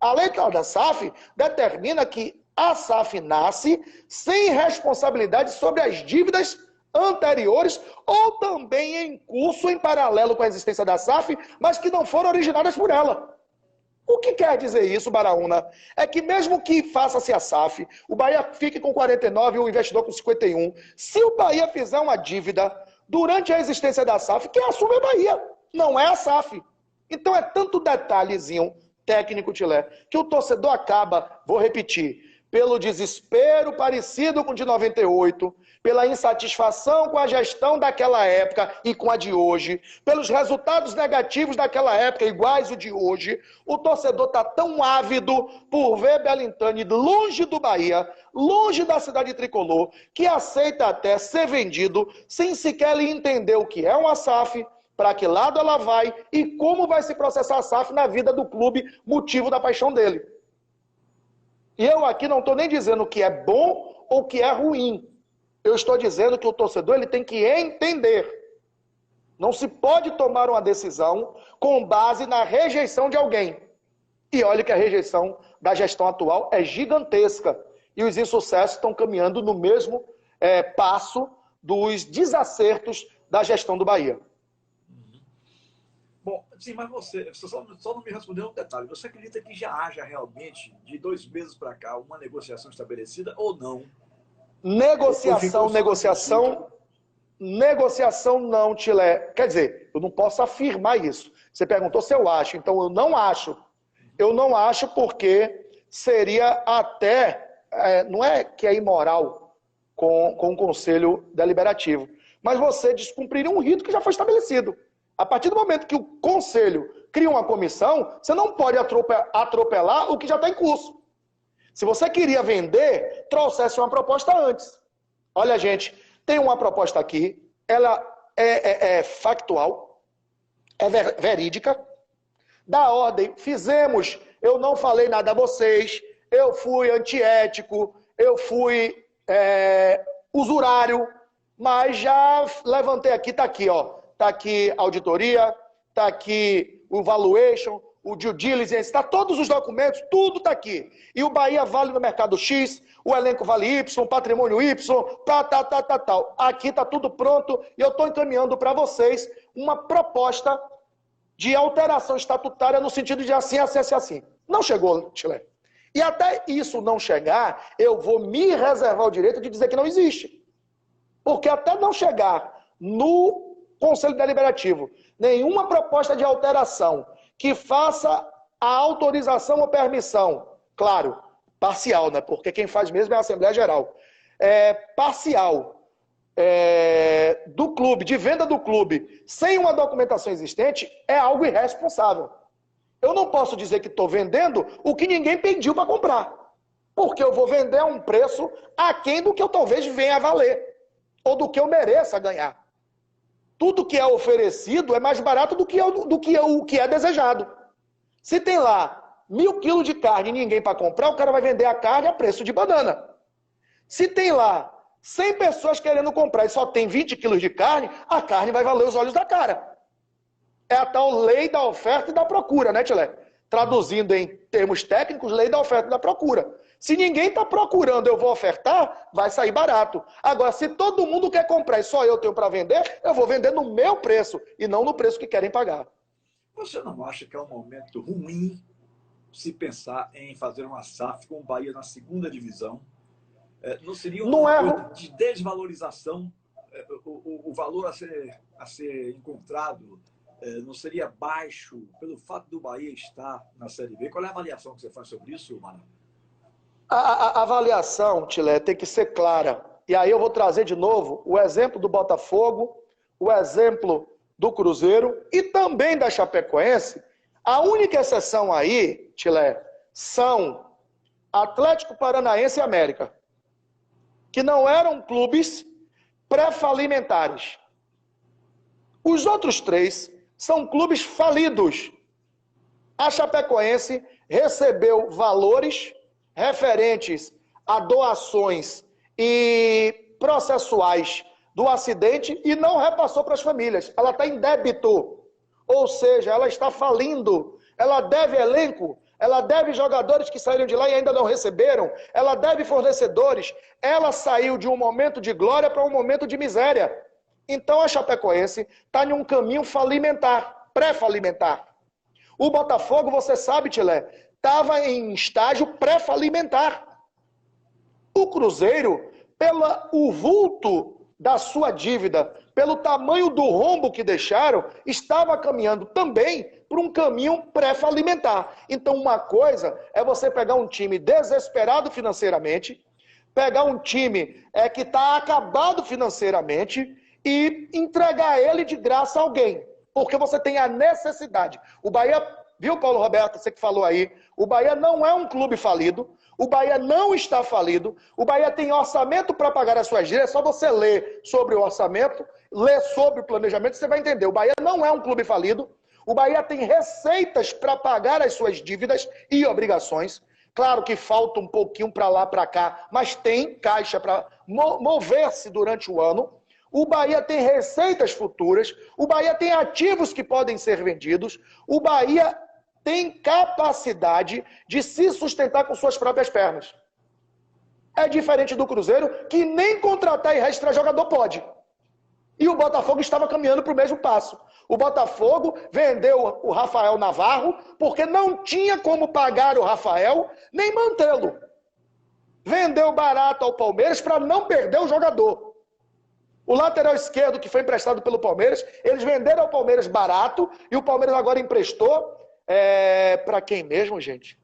A lei da SAF determina que a SAF nasce sem responsabilidade sobre as dívidas anteriores ou também em curso, em paralelo com a existência da SAF, mas que não foram originadas por ela. O que quer dizer isso, Baraúna? É que mesmo que faça-se a SAF, o Bahia fique com 49 e o investidor com 51. Se o Bahia fizer uma dívida durante a existência da SAF, quem assume é a Bahia, não é a SAF. Então é tanto detalhezinho técnico, Tilé, que o torcedor acaba, vou repetir, pelo desespero parecido com o de 98, pela insatisfação com a gestão daquela época e com a de hoje, pelos resultados negativos daquela época iguais o de hoje, o torcedor está tão ávido por ver Belintani longe do Bahia, longe da cidade tricolor, que aceita até ser vendido sem sequer entender o que é uma SAF, para que lado ela vai e como vai se processar a SAF na vida do clube, motivo da paixão dele. E eu aqui não estou nem dizendo que é bom ou que é ruim. Eu estou dizendo que o torcedor ele tem que entender. Não se pode tomar uma decisão com base na rejeição de alguém. E olha que a rejeição da gestão atual é gigantesca. E os insucessos estão caminhando no mesmo passo dos desacertos da gestão do Bahia. Bom, sim, mas você só não me respondeu um detalhe. Você acredita que já haja realmente, de 2 meses para cá, uma negociação estabelecida ou não? Negociação não, Tilé. Quer dizer, eu não posso afirmar isso. Você perguntou se eu acho, então eu não acho. Eu não acho porque seria até, não é que é imoral com o Conselho Deliberativo, mas você descumpriria um rito que já foi estabelecido. A partir do momento que o Conselho cria uma comissão, você não pode atropelar o que já está em curso. Se você queria vender, trouxesse uma proposta antes. Olha, gente, tem uma proposta aqui, ela é factual, é verídica, da ordem, fizemos, eu não falei nada a vocês, eu fui antiético, eu fui usurário, mas já levantei aqui, está aqui, ó. Está aqui a auditoria, está aqui o valuation, o due diligence, está todos os documentos, tudo está aqui. E o Bahia vale no mercado X, o elenco vale Y, patrimônio Y, tal. Aqui está tudo pronto e eu estou encaminhando para vocês uma proposta de alteração estatutária no sentido de assim. Não chegou, Tilé. E até isso não chegar, eu vou me reservar o direito de dizer que não existe. Porque até não chegar no Conselho Deliberativo nenhuma proposta de alteração que faça a autorização ou permissão, claro, parcial, né? Porque quem faz mesmo é a Assembleia Geral, parcial do clube, de venda do clube, sem uma documentação existente, é algo irresponsável. Eu não posso dizer que estou vendendo o que ninguém pediu para comprar, porque eu vou vender a um preço aquém do que eu talvez venha a valer, ou do que eu mereça ganhar. Tudo que é oferecido é mais barato do que o que é desejado. Se tem lá 1.000 quilos de carne e ninguém para comprar, o cara vai vender a carne a preço de banana. Se tem lá 100 pessoas querendo comprar e só tem 20 quilos de carne, a carne vai valer os olhos da cara. É a tal lei da oferta e da procura, né, Tilé? Traduzindo em termos técnicos, lei da oferta e da procura. Se ninguém está procurando, eu vou ofertar, vai sair barato. Agora, se todo mundo quer comprar e só eu tenho para vender, eu vou vender no meu preço e não no preço que querem pagar. Você não acha que é um momento ruim se pensar em fazer uma SAF com o Bahia na segunda divisão? Não seria uma coisa de desvalorização? O valor a ser encontrado não seria baixo pelo fato do Bahia estar na Série B? Qual é a avaliação que você faz sobre isso, Mara? A avaliação, Tilé, tem que ser clara. E aí eu vou trazer de novo o exemplo do Botafogo, o exemplo do Cruzeiro e também da Chapecoense. A única exceção aí, Tilé, são Atlético Paranaense e América, que não eram clubes pré-falimentares. Os outros três são clubes falidos. A Chapecoense recebeu valores referentes a doações e processuais do acidente e não repassou para as famílias. Ela está em débito, ou seja, ela está falindo. Ela deve elenco, ela deve jogadores que saíram de lá e ainda não receberam, ela deve fornecedores. Ela saiu de um momento de glória para um momento de miséria. Então a Chapecoense está em um caminho falimentar, pré-falimentar. O Botafogo, você sabe, Tilé, estava em estágio pré-falimentar. O Cruzeiro, pelo vulto da sua dívida, pelo tamanho do rombo que deixaram, estava caminhando também para um caminho pré-falimentar. Então, uma coisa é você pegar um time desesperado financeiramente, pegar um time que está acabado financeiramente e entregar ele de graça a alguém, porque você tem a necessidade. O Bahia, viu, Paulo Roberto, você que falou aí, o Bahia não é um clube falido, o Bahia não está falido, o Bahia tem orçamento para pagar as suas dívidas, é só você ler sobre o orçamento, ler sobre o planejamento, você vai entender. O Bahia não é um clube falido, o Bahia tem receitas para pagar as suas dívidas e obrigações. Claro que falta um pouquinho para lá, para cá, mas tem caixa para mover-se durante o ano. O Bahia tem receitas futuras, o Bahia tem ativos que podem ser vendidos, o Bahia tem capacidade de se sustentar com suas próprias pernas. É diferente do Cruzeiro, que nem contratar e registrar jogador pode. E o Botafogo estava caminhando para o mesmo passo. O Botafogo vendeu o Rafael Navarro porque não tinha como pagar o Rafael nem mantê-lo. Vendeu barato ao Palmeiras para não perder o jogador. O lateral esquerdo que foi emprestado pelo Palmeiras, eles venderam ao Palmeiras barato e o Palmeiras agora emprestou para quem mesmo, gente?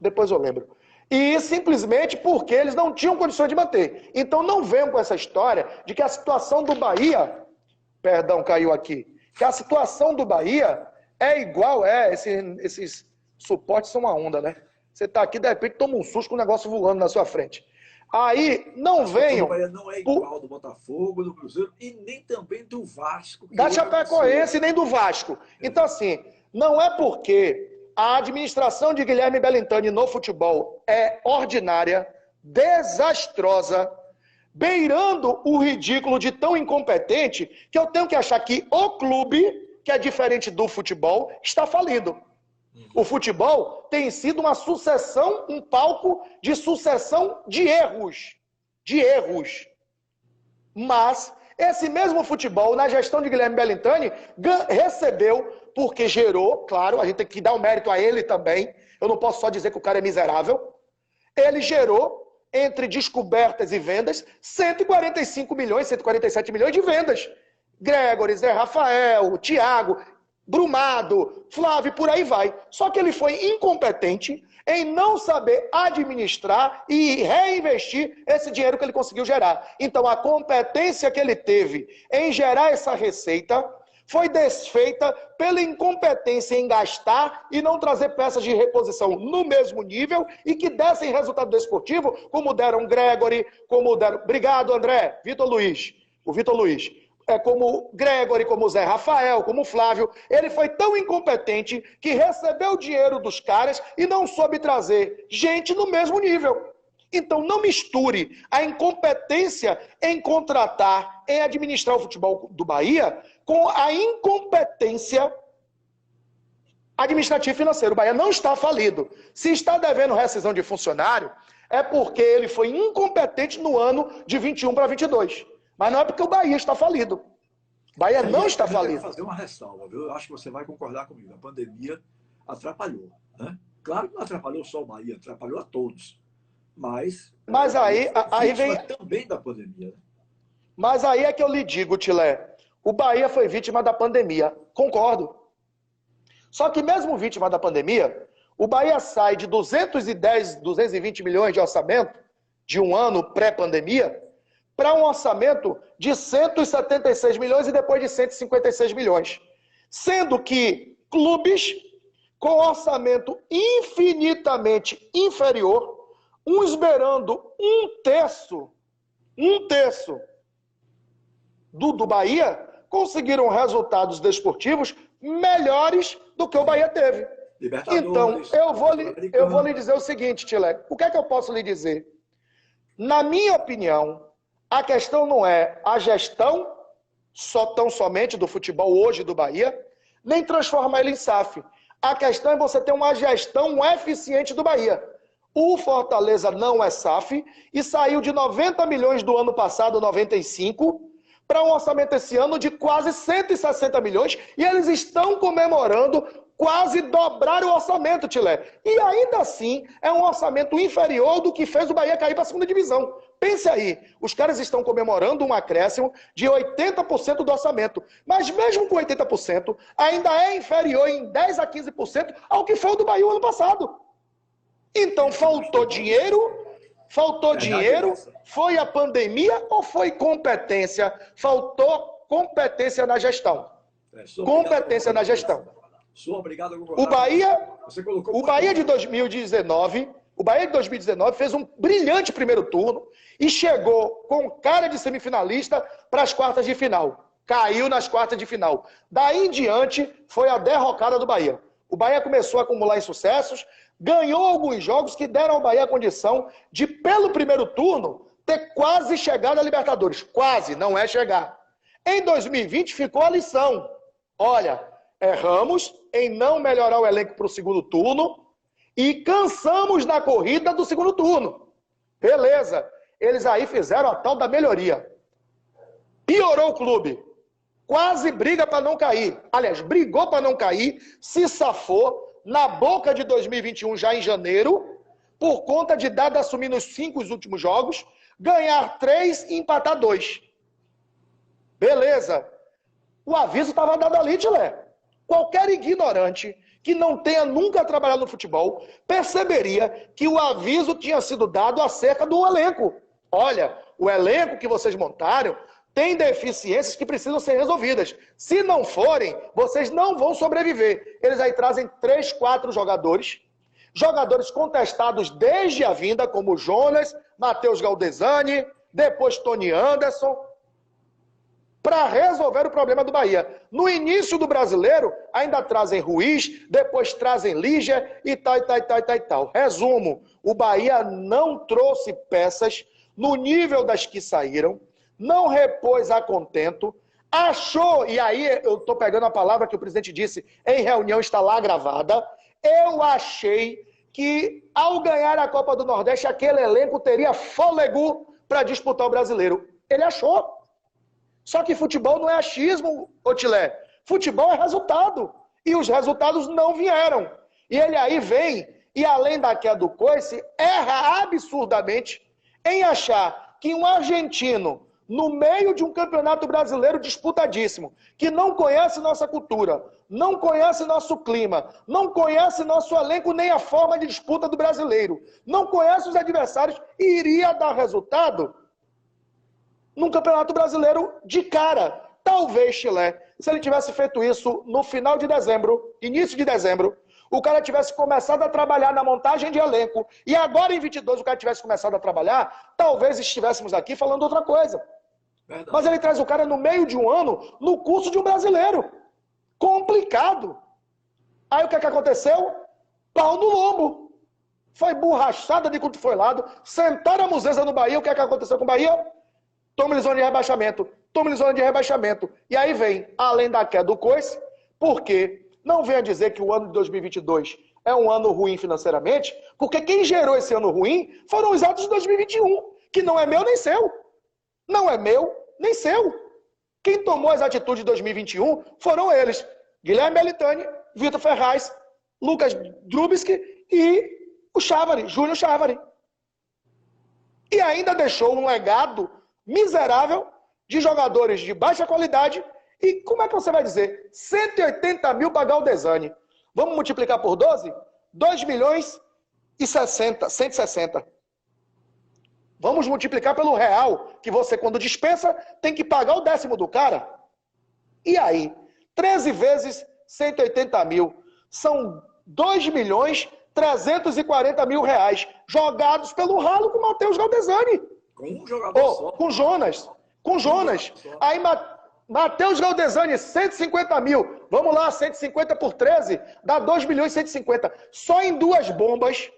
Depois eu lembro. E simplesmente porque eles não tinham condições de manter. Então não venham com essa história de que a situação do Bahia, perdão, caiu aqui, que a situação do Bahia é igual, esses suportes são uma onda, né? Você tá aqui, de repente toma um susto com o negócio voando na sua frente. Aí, não venham... O Bahia não é igual do Botafogo, do Cruzeiro e nem também do Vasco. Da Chapecoense, nem do Vasco. Então, assim, não é porque a administração de Guilherme Belintani no futebol é ordinária, desastrosa, beirando o ridículo de tão incompetente, que eu tenho que achar que o clube, que é diferente do futebol, está falindo. O futebol tem sido uma sucessão, um palco de sucessão de erros. De erros. Mas esse mesmo futebol, na gestão de Guilherme Belintani, recebeu, porque gerou, claro, a gente tem que dar o mérito a ele também, eu não posso só dizer que o cara é miserável, ele gerou, entre descobertas e vendas, 145 milhões, 147 milhões de vendas. Gregory, Zé Rafael, Thiago, Brumado, Flávio, por aí vai. Só que ele foi incompetente em não saber administrar e reinvestir esse dinheiro que ele conseguiu gerar. Então, a competência que ele teve em gerar essa receita foi desfeita pela incompetência em gastar e não trazer peças de reposição no mesmo nível e que dessem resultado desportivo, como deram Gregory, como deram... Obrigado, André. Vitor Luiz. O Vitor Luiz. Como Gregory, como Zé Rafael, como Flávio. Ele foi tão incompetente que recebeu o dinheiro dos caras e não soube trazer gente no mesmo nível. Então não misture a incompetência em contratar, em administrar o futebol do Bahia com a incompetência administrativo e financeiro. O Bahia não está falido. Se está devendo rescisão de funcionário, é porque ele foi incompetente no ano de 21 para 22. Mas não é porque o Bahia está falido. O Bahia não está falido. Eu vou fazer uma ressalva, viu? Eu acho que você vai concordar comigo. A pandemia atrapalhou, né? Claro que não atrapalhou só o Bahia, atrapalhou a todos. Mas aí vem também da pandemia. Né? Mas aí é que eu lhe digo, Tilé, o Bahia foi vítima da pandemia. Concordo. Só que mesmo vítima da pandemia, o Bahia sai de 210, 220 milhões de orçamento de um ano pré-pandemia para um orçamento de 176 milhões e depois de 156 milhões. Sendo que clubes com orçamento infinitamente inferior, uns beirando um terço do Bahia, conseguiram resultados desportivos melhores do que o Bahia teve. Então, eu vou lhe dizer o seguinte, Tilé. O que é que eu posso lhe dizer? Na minha opinião, a questão não é a gestão tão somente do futebol hoje do Bahia, nem transformar ele em SAF. A questão é você ter uma gestão eficiente do Bahia. O Fortaleza não é SAF e saiu de 90 milhões do ano passado, 95, para um orçamento esse ano de quase 160 milhões e eles estão comemorando quase dobrar o orçamento, Tilé. E ainda assim é um orçamento inferior do que fez o Bahia cair para a segunda divisão. Pense aí, os caras estão comemorando um acréscimo de 80% do orçamento. Mas mesmo com 80%, ainda é inferior em 10 a 15% ao que foi o do Bahia o ano passado. Então faltou dinheiro, foi a pandemia ou foi competência? Faltou competência na gestão. Competência na gestão. Sou obrigado a concordar. O Bahia de 2019 fez um brilhante primeiro turno e chegou com cara de semifinalista para as quartas de final. Caiu nas quartas de final. Daí em diante foi a derrocada do Bahia. O Bahia começou a acumular insucessos, ganhou alguns jogos que deram ao Bahia a condição de, pelo primeiro turno, ter quase chegado à Libertadores. Quase, não é chegar. Em 2020 ficou a lição. Olha, erramos em não melhorar o elenco para o segundo turno e cansamos na corrida do segundo turno. Beleza. Eles aí fizeram a tal da melhoria. Piorou o clube. Quase briga para não cair. Aliás, brigou para não cair, se safou na boca de 2021, já em janeiro, por conta de Dada assumir nos 5 últimos jogos, ganhar 3 e empatar 2. Beleza. O aviso estava dado ali, Tilé. Qualquer ignorante que não tenha nunca trabalhado no futebol perceberia que o aviso tinha sido dado acerca do elenco. Olha, o elenco que vocês montaram tem deficiências que precisam ser resolvidas. Se não forem, vocês não vão sobreviver. Eles aí trazem 3, 4 jogadores contestados desde a vinda, como Jonas, Matheus Galdesani, depois Tony Anderson, para resolver o problema do Bahia. No início do Brasileiro, ainda trazem Ruiz, depois trazem Lígia e tal. Resumo, o Bahia não trouxe peças no nível das que saíram, não repôs a contento, achou, e aí eu estou pegando a palavra que o presidente disse em reunião, está lá gravada, eu achei que ao ganhar a Copa do Nordeste, aquele elenco teria fôlego para disputar o Brasileiro. Ele achou. Só que futebol não é achismo, Otilé. Futebol é resultado. E os resultados não vieram. E ele aí vem, e além da queda do coice, erra absurdamente em achar que um argentino, no meio de um campeonato brasileiro disputadíssimo, que não conhece nossa cultura, não conhece nosso clima, não conhece nosso elenco nem a forma de disputa do brasileiro, não conhece os adversários, iria dar resultado num campeonato brasileiro de cara. Talvez, Chilé, se ele tivesse feito isso no final de dezembro, início de dezembro, o cara tivesse começado a trabalhar na montagem de elenco, e agora em 22 o cara tivesse começado a trabalhar, talvez estivéssemos aqui falando outra coisa. Verdade. Mas ele traz o cara no meio de um ano, no curso de um brasileiro. Complicado. Aí o que é que aconteceu? Pau no lombo. Foi borrachada de quanto foi lado, sentaram a museza no Bahia, o que é que aconteceu com o Bahia? Toma zona de rebaixamento, toma zona de rebaixamento. E aí vem, além da queda do coice, porque Não venha dizer que o ano de 2022 é um ano ruim financeiramente, porque quem gerou esse ano ruim foram os atos de 2021, que não é meu nem seu. Não é meu nem seu. Quem tomou as atitudes de 2021 foram eles. Guilherme Belitani, Vitor Ferraz, Lucas Drubsky e o Chávari, Júnior Chávari. E ainda deixou um legado miserável de jogadores de baixa qualidade. E como é que você vai dizer? 180 mil para Galdesani. Vamos multiplicar por 12? 2 milhões e 160. Vamos multiplicar pelo real, que você, quando dispensa, tem que pagar o décimo do cara. E aí? 13 vezes 180 mil. São 2 milhões 340 mil reais jogados pelo ralo com o Matheus Galdesani. Com um jogador só. Com Jonas. Com Jonas. Aí Matheus Galdesani, 150 mil. Vamos lá, 150 por 13, dá 2 milhões e 150. Só em duas bombas,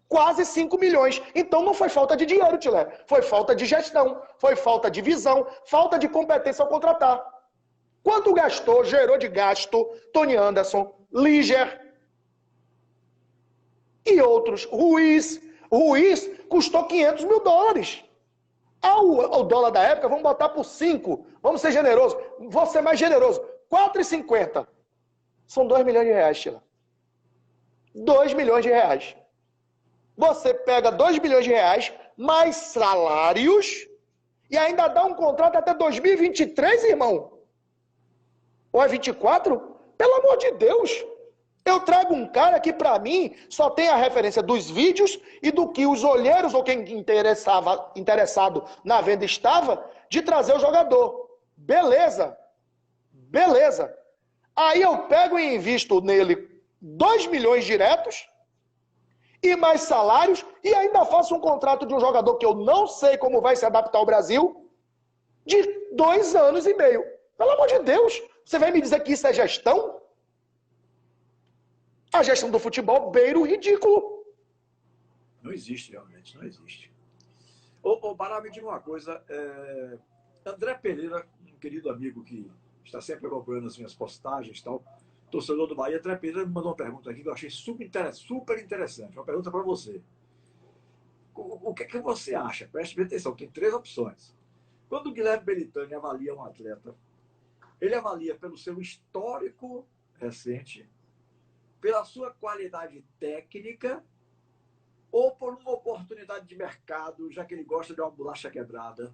quase 5 milhões. Então não foi falta de dinheiro, Tilé. Foi falta de gestão, foi falta de visão, falta de competência ao contratar. Quanto gastou, gerou de gasto, Tony Anderson, Liger e outros. Ruiz custou 500 mil dólares. O dólar da época, vamos botar por 5. Vamos ser generosos. Vou ser mais generoso. 4,50. São 2 milhões de reais, Tila. 2 milhões de reais. Você pega 2 milhões de reais, mais salários, e ainda dá um contrato até 2023, irmão. Ou é 24? Pelo amor de Deus. Eu trago um cara que, para mim, só tem a referência dos vídeos e do que os olheiros ou quem interessado na venda estava, de trazer o jogador. Beleza. Aí eu pego e invisto nele 2 milhões diretos e mais salários e ainda faço um contrato de um jogador que eu não sei como vai se adaptar ao Brasil de 2 anos e meio. Pelo amor de Deus, você vai me dizer que isso é gestão? A gestão do futebol beira o ridículo. Não existe, realmente, não existe. Ô Bará, me diga uma coisa. André Pereira, um querido amigo que está sempre acompanhando as minhas postagens e tal, torcedor do Bahia, André Pereira me mandou uma pergunta aqui que eu achei super interessante. Uma pergunta para você. O que é que você acha? Preste atenção, tem 3 opções. Quando o Guilherme Belitani avalia um atleta, ele avalia pelo seu histórico recente, pela sua qualidade técnica ou por uma oportunidade de mercado, já que ele gosta de uma bolacha quebrada?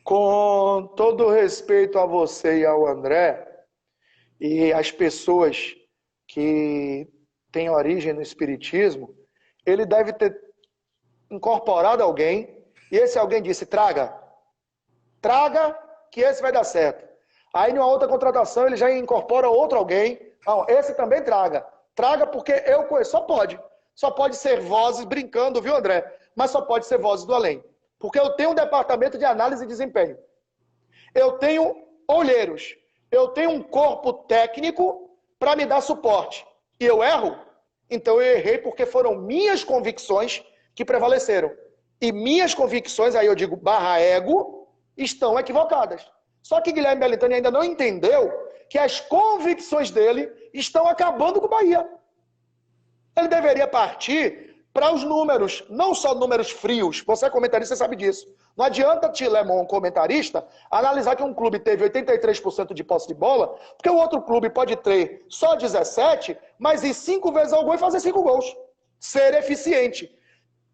Com todo respeito a você e ao André, e as pessoas que têm origem no espiritismo, ele deve ter incorporado alguém, e esse alguém disse, traga que esse vai dar certo. Aí, numa outra contratação, ele já incorpora outro alguém. Não, esse também traga. Traga porque eu conheço. Só pode ser vozes, brincando, viu, André? Mas só pode ser vozes do além. Porque eu tenho um departamento de análise e desempenho. Eu tenho olheiros. Eu tenho um corpo técnico para me dar suporte. E eu erro? Então eu errei porque foram minhas convicções que prevaleceram. E minhas convicções, aí eu digo barra ego, estão equivocadas. Só que Guilherme Belitani ainda não entendeu que as convicções dele estão acabando com o Bahia. Ele deveria partir para os números, não só números frios. Você é comentarista, você sabe disso. Não adianta Tilemon, comentarista, analisar que um clube teve 83% de posse de bola, porque o outro clube pode ter só 17%, mas ir 5 vezes ao gol e fazer 5 gols. Ser eficiente.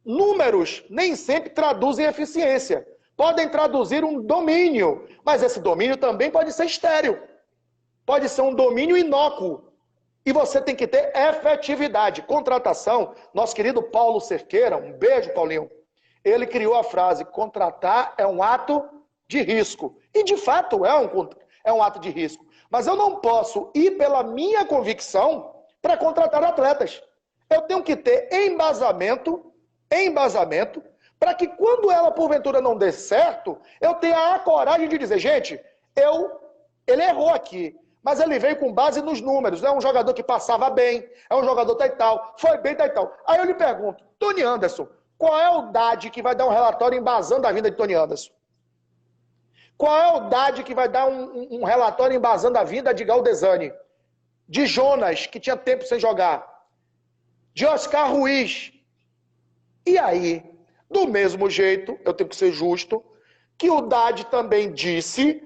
Números nem sempre traduzem eficiência. Podem traduzir um domínio, mas esse domínio também pode ser estéril. Pode ser um domínio inócuo. E você tem que ter efetividade. Contratação, nosso querido Paulo Cerqueira, um beijo, Paulinho, ele criou a frase, contratar é um ato de risco. E, de fato, é um ato de risco. Mas eu não posso ir pela minha convicção para contratar atletas. Eu tenho que ter embasamento, para que quando ela, porventura, não dê certo, eu tenha a coragem de dizer, gente, ele errou aqui. Mas ele veio com base nos números. É um jogador que passava bem, é um jogador tal e tal, foi bem tal e tal. Aí eu lhe pergunto, Tony Anderson, qual é o DAD que vai dar um relatório embasando a vinda de Tony Anderson? Qual é o Dade que vai dar um relatório embasando a vida de Galdesani? De Jonas, que tinha tempo sem jogar? De Oscar Ruiz? E aí, do mesmo jeito, eu tenho que ser justo, que o Dade também disse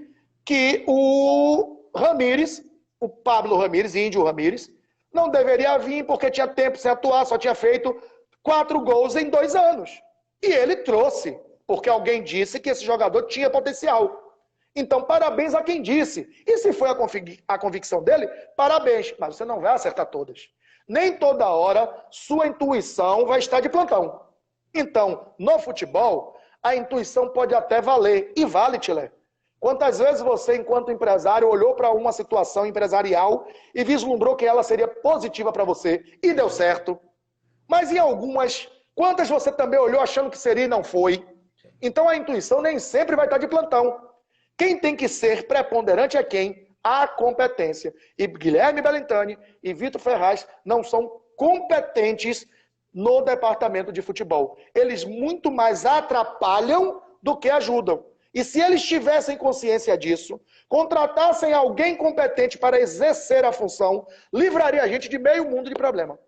que o Ramírez, o Pablo Ramírez, Índio Ramírez, não deveria vir porque tinha tempo sem atuar, só tinha feito 4 gols em 2 anos. E ele trouxe, porque alguém disse que esse jogador tinha potencial. Então, parabéns a quem disse. E se foi a convicção dele, parabéns. Mas você não vai acertar todas. Nem toda hora sua intuição vai estar de plantão. Então, no futebol, a intuição pode até valer. E vale, Tilé. Quantas vezes você, enquanto empresário, olhou para uma situação empresarial e vislumbrou que ela seria positiva para você e deu certo? Mas em algumas, quantas você também olhou achando que seria e não foi? Então a intuição nem sempre vai estar de plantão. Quem tem que ser preponderante é quem? A competência. E Guilherme Belintani e Vitor Ferraz não são competentes no departamento de futebol. Eles muito mais atrapalham do que ajudam. E se eles tivessem consciência disso, contratassem alguém competente para exercer a função, livraria a gente de meio mundo de problema.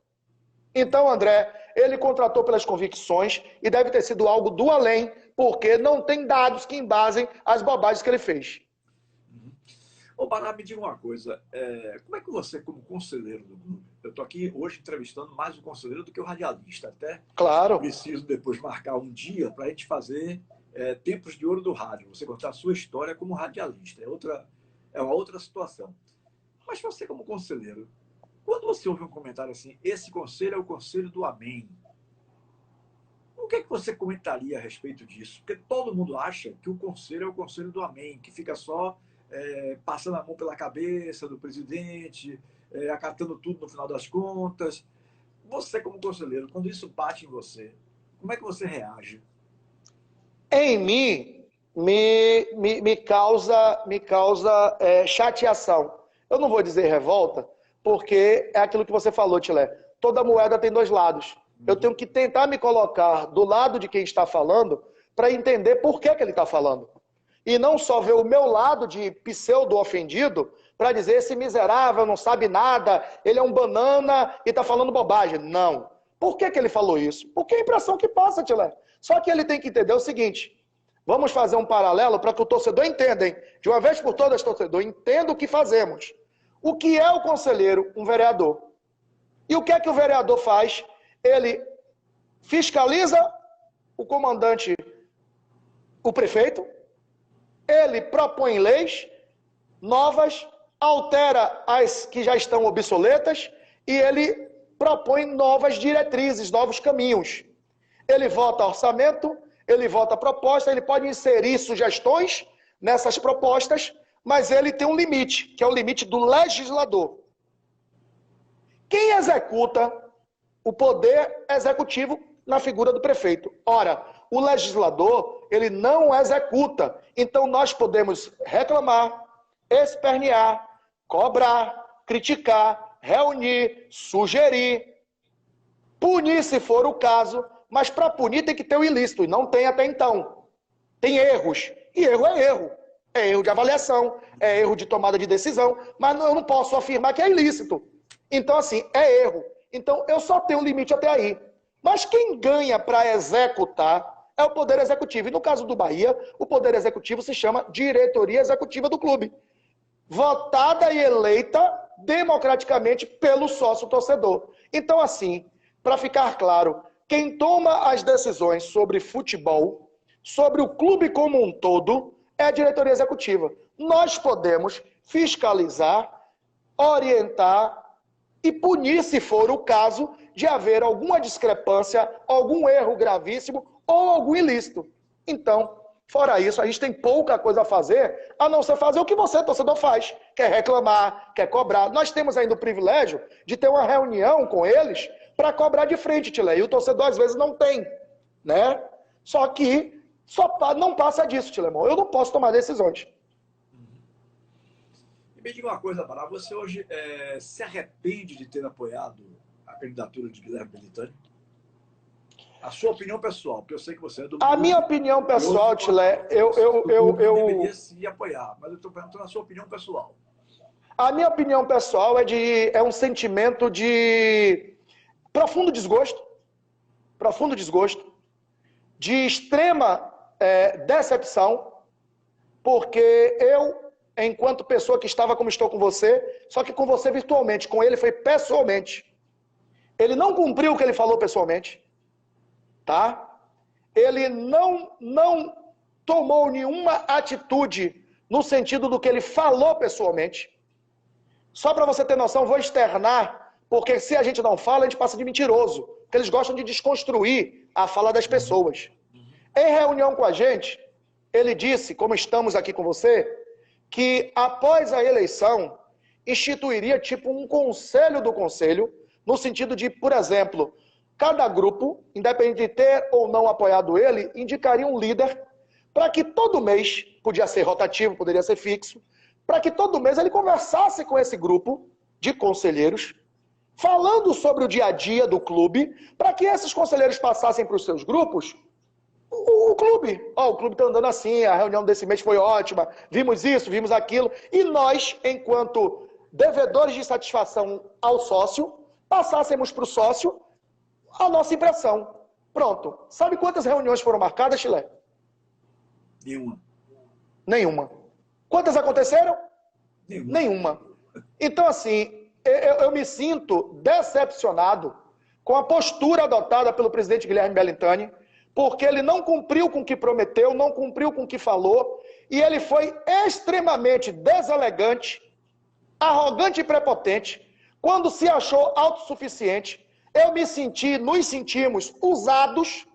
Então, André, ele contratou pelas convicções e deve ter sido algo do além, porque não tem dados que embasem as bobagens que ele fez. Ô, Bará, me diga uma coisa. Como é que você, como conselheiro do clube, eu estou aqui hoje entrevistando mais o conselheiro do que o radialista, até Claro. preciso depois marcar um dia para a gente fazer Tempos de Ouro do Rádio, você contar a sua história como radialista. É uma outra situação. Mas você, como conselheiro, quando você ouve um comentário assim, esse conselho é o conselho do amém, o que é que você comentaria a respeito disso? Porque todo mundo acha que o conselho é o conselho do amém, que fica só passando a mão pela cabeça do presidente, acatando tudo no final das contas. Você, como conselheiro, quando isso bate em você, como é que você reage? Em mim, me causa chateação. Eu não vou dizer revolta, porque é aquilo que você falou, Tilé. Toda moeda tem 2 lados. Eu tenho que tentar me colocar do lado de quem está falando para entender por que ele está falando. E não só ver o meu lado de pseudo-ofendido para dizer esse miserável não sabe nada, ele é um banana e está falando bobagem. Não. Por que ele falou isso? Porque é a impressão que passa, Tilé. Só que ele tem que entender o seguinte, vamos fazer um paralelo para que o torcedor entenda, hein? De uma vez por todas, torcedor, entenda o que fazemos. O que é o conselheiro? Um vereador. E o que é que o vereador faz? Ele fiscaliza o comandante, o prefeito, ele propõe leis novas, altera as que já estão obsoletas e ele propõe novas diretrizes, novos caminhos. Ele vota orçamento, ele vota proposta, ele pode inserir sugestões nessas propostas, mas ele tem um limite, que é o limite do legislador. Quem executa o poder executivo na figura do prefeito? Ora, o legislador, ele não executa. Então nós podemos reclamar, espernear, cobrar, criticar, reunir, sugerir, punir se for o caso, mas para punir tem que ter o ilícito, e não tem até então. Tem erros, e erro é erro. É erro de avaliação, é erro de tomada de decisão, mas eu não posso afirmar que é ilícito. Então, assim, é erro. Então, eu só tenho um limite até aí. Mas quem ganha para executar é o Poder Executivo. E no caso do Bahia, o Poder Executivo se chama Diretoria Executiva do clube. Votada e eleita democraticamente pelo sócio-torcedor. Então, assim, para ficar claro, quem toma as decisões sobre futebol, sobre o clube como um todo, é a diretoria executiva. Nós podemos fiscalizar, orientar e punir, se for o caso, de haver alguma discrepância, algum erro gravíssimo ou algum ilícito. Então, fora isso, a gente tem pouca coisa a fazer, a não ser fazer o que você, torcedor, faz. Quer reclamar, quer cobrar. Nós temos ainda o privilégio de ter uma reunião com eles para cobrar de frente, Tilé. E o torcedor, às vezes, não tem, né? Só que não passa disso, Tilemão. Eu não posso tomar decisões. E me diga uma coisa, Pará, você hoje se arrepende de ter apoiado a candidatura de Guilherme Belintani? A sua opinião pessoal, porque eu sei que você é do A minha opinião pessoal, Tilé, eu deveria se apoiar, mas eu estou perguntando a sua opinião pessoal. A minha opinião pessoal é um sentimento de profundo desgosto, de extrema decepção, porque eu, enquanto pessoa que estava como estou com você, só que com você virtualmente, com ele foi pessoalmente. Ele não cumpriu o que ele falou pessoalmente, tá? Ele não tomou nenhuma atitude no sentido do que ele falou pessoalmente. Só para você ter noção, vou externar, porque se a gente não fala, a gente passa de mentiroso, porque eles gostam de desconstruir a fala das pessoas. Em reunião com a gente, ele disse, como estamos aqui com você, que após a eleição, instituiria tipo um conselho do conselho, no sentido de, por exemplo, cada grupo, independente de ter ou não apoiado ele, indicaria um líder para que todo mês, podia ser rotativo, poderia ser fixo, para que todo mês ele conversasse com esse grupo de conselheiros, falando sobre o dia a dia do clube, para que esses conselheiros passassem para os seus grupos o clube. O clube está andando assim, a reunião desse mês foi ótima, vimos isso, vimos aquilo, e nós, enquanto devedores de satisfação ao sócio, passássemos para o sócio a nossa impressão. Pronto. Sabe quantas reuniões foram marcadas, Chilé? Nenhuma. Quantas aconteceram? Nenhuma. Então, assim, eu me sinto decepcionado com a postura adotada pelo presidente Guilherme Belintani, porque ele não cumpriu com o que prometeu, não cumpriu com o que falou, e ele foi extremamente deselegante, arrogante e prepotente, quando se achou autossuficiente. Eu me senti, nos sentimos usados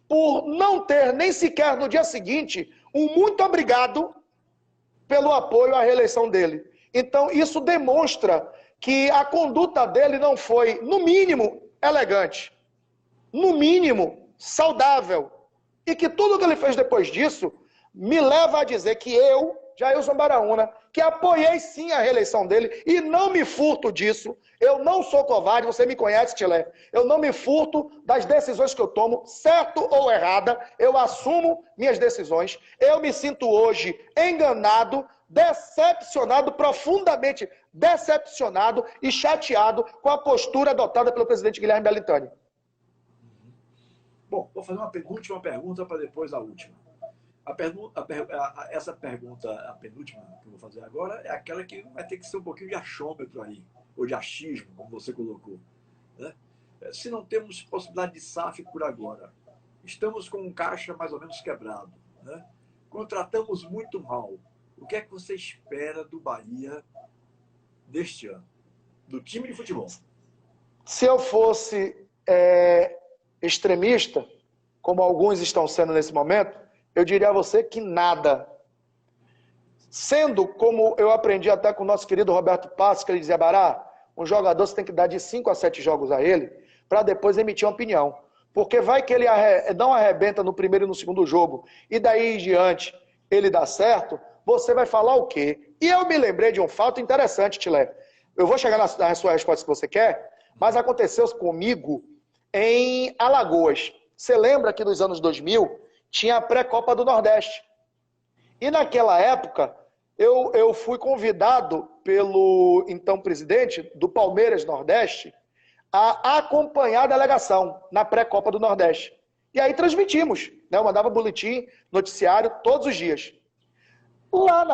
por não ter nem sequer no dia seguinte um muito obrigado pelo apoio à reeleição dele. Então, isso demonstra que a conduta dele não foi, no mínimo, elegante, no mínimo, saudável, e que tudo que ele fez depois disso me leva a dizer que eu, Jailson Baraúna, que apoiei sim a reeleição dele, e não me furto disso, eu não sou covarde, você me conhece, Tilé, eu não me furto das decisões que eu tomo, certo ou errada, eu assumo minhas decisões, eu me sinto hoje enganado, decepcionado, profundamente decepcionado e chateado com a postura adotada pelo presidente Guilherme Belintani. Bom, vou fazer uma última pergunta para depois a última. Essa pergunta, a penúltima que eu vou fazer agora, é aquela que vai ter que ser um pouquinho de achômetro aí, ou de achismo, como você colocou. Né? Se não temos possibilidade de SAF por agora, estamos com um caixa mais ou menos quebrado, né? Contratamos muito mal. O que é que você espera do Bahia deste ano? Do time de futebol? Se eu fosse extremista, como alguns estão sendo nesse momento, eu diria a você que nada. Sendo como eu aprendi até com o nosso querido Roberto Passos, que ele dizia, Bará, um jogador você tem que dar de 5 a 7 jogos a ele, para depois emitir uma opinião. Porque vai que ele não arrebenta no primeiro e no segundo jogo, e daí em diante ele dá certo, você vai falar o quê? E eu me lembrei de um fato interessante, Tilé. Eu vou chegar na sua resposta que você quer, mas aconteceu comigo em Alagoas. Você lembra que nos anos 2000 tinha a pré-copa do Nordeste. E naquela época, eu fui convidado pelo então presidente do Palmeiras Nordeste a acompanhar a delegação na pré-copa do Nordeste. E aí transmitimos, né? Eu mandava boletim, noticiário todos os dias. Lá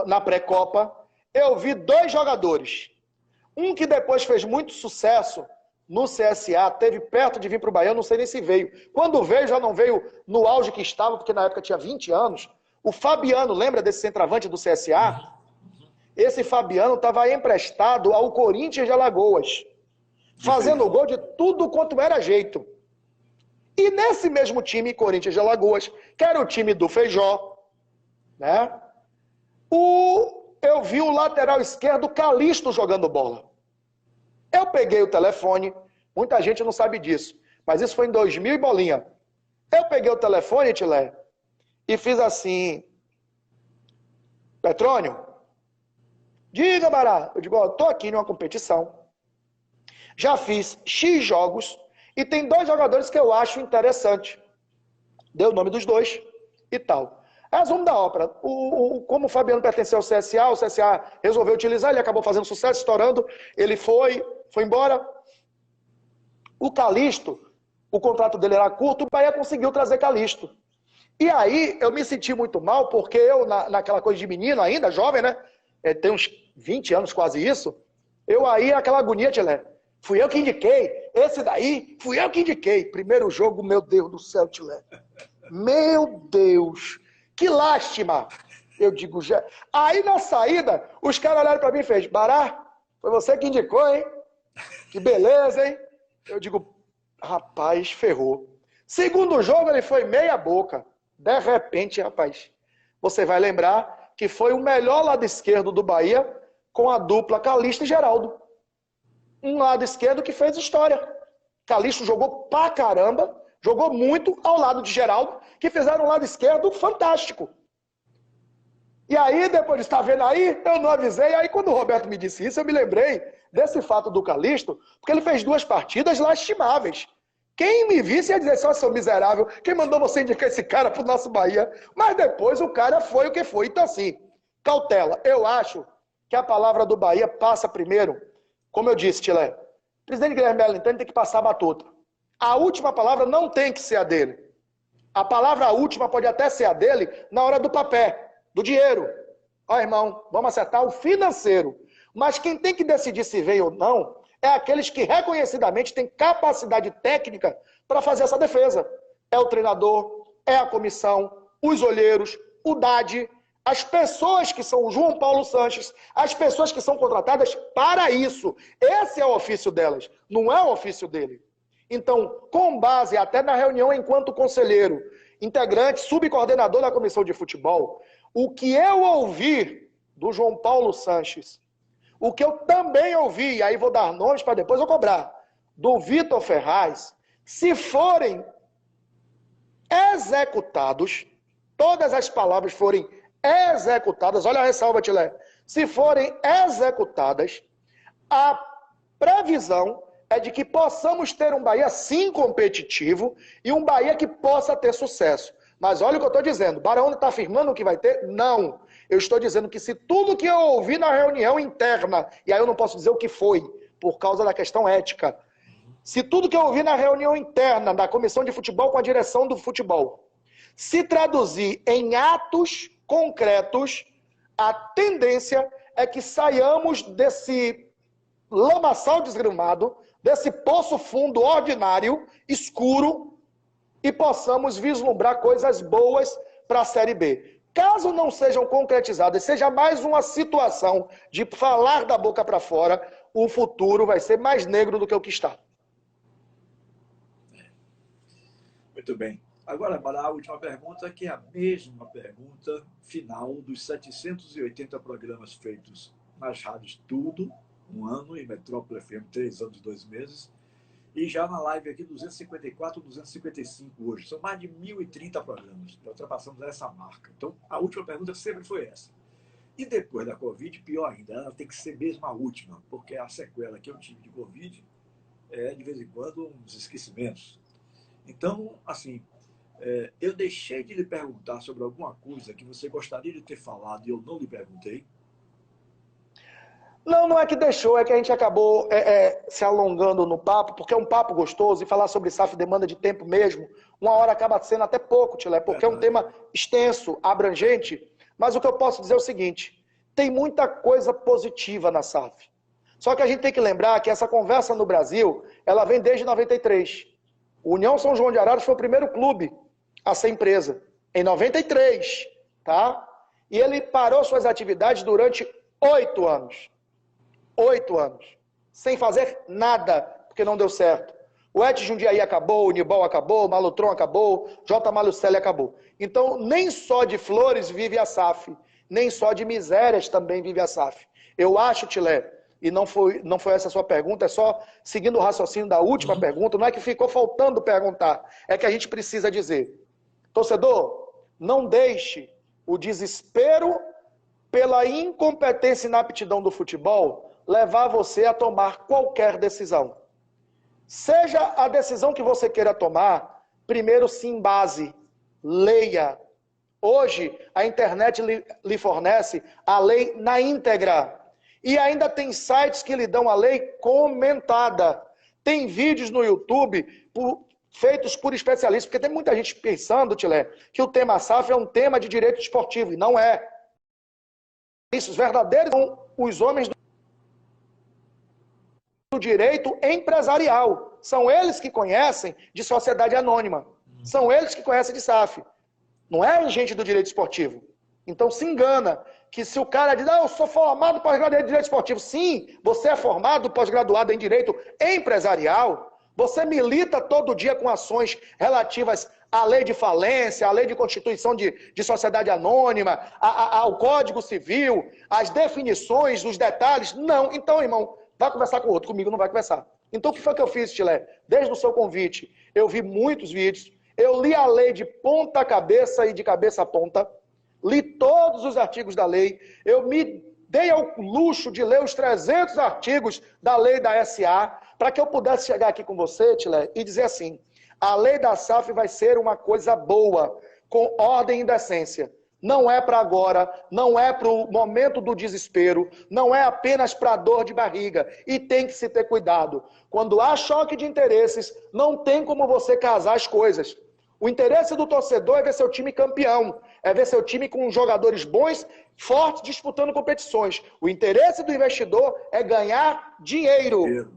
na pré-copa, eu vi 2 jogadores. Um que depois fez muito sucesso no CSA, teve perto de vir para o Bahia, eu não sei nem se veio. Quando veio, já não veio no auge que estava, porque na época tinha 20 anos. O Fabiano, lembra desse centroavante do CSA? Esse Fabiano estava emprestado ao Corinthians de Alagoas, fazendo gol de tudo quanto era jeito. E nesse mesmo time, Corinthians de Alagoas, que era o time do Feijó, né? Eu vi o lateral esquerdo Calixto jogando bola. Eu peguei o telefone, muita gente não sabe disso, mas isso foi em 2000 e bolinha. Eu peguei o telefone, Tilé, e fiz assim, Petrônio, diga, Bará. Eu digo, estou aqui numa competição, já fiz X jogos E tem dois jogadores que eu acho interessante. Deu o nome dos dois e tal. Resumo da ópera. Como o Fabiano pertenceu ao CSA, o CSA resolveu utilizar, ele acabou fazendo sucesso, estourando, ele foi embora. O Calixto, o contrato dele era curto, o Bahia conseguiu trazer Calixto. E aí eu me senti muito mal, porque eu, naquela coisa de menino ainda, jovem, né? Tem uns 20 anos, quase isso. Eu aí, aquela agonia, Tilé. Fui eu que indiquei. Esse daí, fui eu que indiquei. Primeiro jogo, meu Deus do céu, Tilé. Meu Deus. Que lástima. Eu digo, já. Aí na saída, os caras olharam pra mim e fez, Bará, foi você que indicou, hein? Que beleza, hein? Eu digo, rapaz, ferrou. Segundo jogo, ele foi meia boca. De repente, rapaz, você vai lembrar que foi o melhor lado esquerdo do Bahia com a dupla Calixto e Geraldo. Um lado esquerdo que fez história. Calixto jogou pra caramba, jogou muito ao lado de Geraldo, que fizeram um lado esquerdo fantástico. E aí, depois de estar vendo aí, eu não avisei. Aí, quando o Roberto me disse isso, eu me lembrei desse fato do Calixto, porque ele fez 2 partidas lastimáveis. Quem me visse ia dizer, só seu miserável, quem mandou você indicar esse cara pro nosso Bahia? Mas depois o cara foi o que foi. Então, assim, cautela. Eu acho que a palavra do Bahia passa primeiro, como eu disse, Tilé. O presidente Guilherme Melintani tem que passar a batuta. A última palavra não tem que ser a dele. A palavra última pode até ser a dele na hora do papel, do dinheiro. Ó, irmão, vamos acertar o financeiro. Mas quem tem que decidir se vem ou não é aqueles que reconhecidamente têm capacidade técnica para fazer essa defesa. É o treinador, é a comissão, os olheiros, o DAD, as pessoas que são o João Paulo Sanches, as pessoas que são contratadas para isso. Esse é o ofício delas, não é o ofício dele. Então, com base até na reunião enquanto conselheiro, integrante, subcoordenador da comissão de futebol, o que eu ouvi do João Paulo Sanches, o que eu também ouvi, e aí vou dar nomes para depois eu cobrar, do Vitor Ferraz, se forem executados, todas as palavras forem executadas, olha a ressalva, Tilé, se forem executadas, a previsão é de que possamos ter um Bahia sim competitivo e um Bahia que possa ter sucesso. Mas olha o que eu estou dizendo, Barão está afirmando que vai ter? Não. Eu estou dizendo que se tudo que eu ouvi na reunião interna, e aí eu não posso dizer o que foi, por causa da questão ética, se tudo que eu ouvi na reunião interna da comissão de futebol com a direção do futebol, se traduzir em atos concretos, a tendência é que saiamos desse lamaçal desgramado, desse poço fundo ordinário, escuro, e possamos vislumbrar coisas boas para a Série B. Caso não sejam concretizadas, seja mais uma situação de falar da boca para fora, o futuro vai ser mais negro do que o que está. Muito bem. Agora, para a última pergunta, que é a mesma pergunta final dos 780 programas feitos nas rádios Tudo, 1 ano, e Metrópole FM, 3 anos e 2 meses. E já na live aqui, 254, 255 hoje. São mais de 1.030 programas. Já ultrapassamos essa marca. Então, a última pergunta sempre foi essa. E depois da Covid, pior ainda, ela tem que ser mesmo a última, porque a sequela que eu tive de Covid é, de vez em quando, uns esquecimentos. Então, assim, eu deixei de lhe perguntar sobre alguma coisa que você gostaria de ter falado e eu não lhe perguntei. Não é que deixou, é que a gente acabou se alongando no papo, porque é um papo gostoso, e falar sobre SAF demanda de tempo mesmo. 1 hora acaba sendo até pouco, Tilé, porque é um tema extenso, abrangente, mas o que eu posso dizer é o seguinte, tem muita coisa positiva na SAF. Só que a gente tem que lembrar que essa conversa no Brasil, ela vem desde 93. O União São João de Araras foi o primeiro clube a ser empresa, em 93, tá? E ele parou suas atividades durante 8 anos. 8 anos, sem fazer nada, porque não deu certo. O Et Jundiaí acabou, o Nibal acabou, o Malutron acabou, J. Malucelli acabou. Então, nem só de flores vive a SAF, nem só de misérias também vive a SAF. Eu acho, Tilé, e não foi essa a sua pergunta, é só seguindo o raciocínio da última pergunta, não é que ficou faltando perguntar, é que a gente precisa dizer, torcedor, não deixe o desespero pela incompetência e inaptidão do futebol levar você a tomar qualquer decisão. Seja a decisão que você queira tomar, primeiro se embase, leia. Hoje, a internet lhe fornece a lei na íntegra. E ainda tem sites que lhe dão a lei comentada. Tem vídeos no YouTube feitos por especialistas, porque tem muita gente pensando, Tilé, que o tema SAF é um tema de direito esportivo, e não é. Isso, os verdadeiros são os homens do direito empresarial. São eles que conhecem de sociedade anônima. São eles que conhecem de SAF. Não é gente do direito esportivo. Então se engana que se o cara diz, eu sou formado pós-graduado em direito esportivo. Sim, você é formado pós-graduado em direito empresarial. Você milita todo dia com ações relativas à lei de falência, à lei de constituição de sociedade anônima, ao Código Civil, as definições, os detalhes. Não. Então, irmão, vai conversar com o outro. Comigo não vai conversar. Então, o que foi que eu fiz, Tilé? Desde o seu convite, eu vi muitos vídeos. Eu li a lei de ponta a cabeça e de cabeça a ponta. Li todos os artigos da lei. Eu me dei ao luxo de ler os 300 artigos da lei da SA, para que eu pudesse chegar aqui com você, Tilé, e dizer assim, a lei da SAF vai ser uma coisa boa, com ordem e decência. Não é para agora, não é para o momento do desespero, não é apenas para dor de barriga. E tem que se ter cuidado. Quando há choque de interesses, não tem como você casar as coisas. O interesse do torcedor é ver seu time campeão, é ver seu time com jogadores bons, fortes, disputando competições. O interesse do investidor é ganhar dinheiro.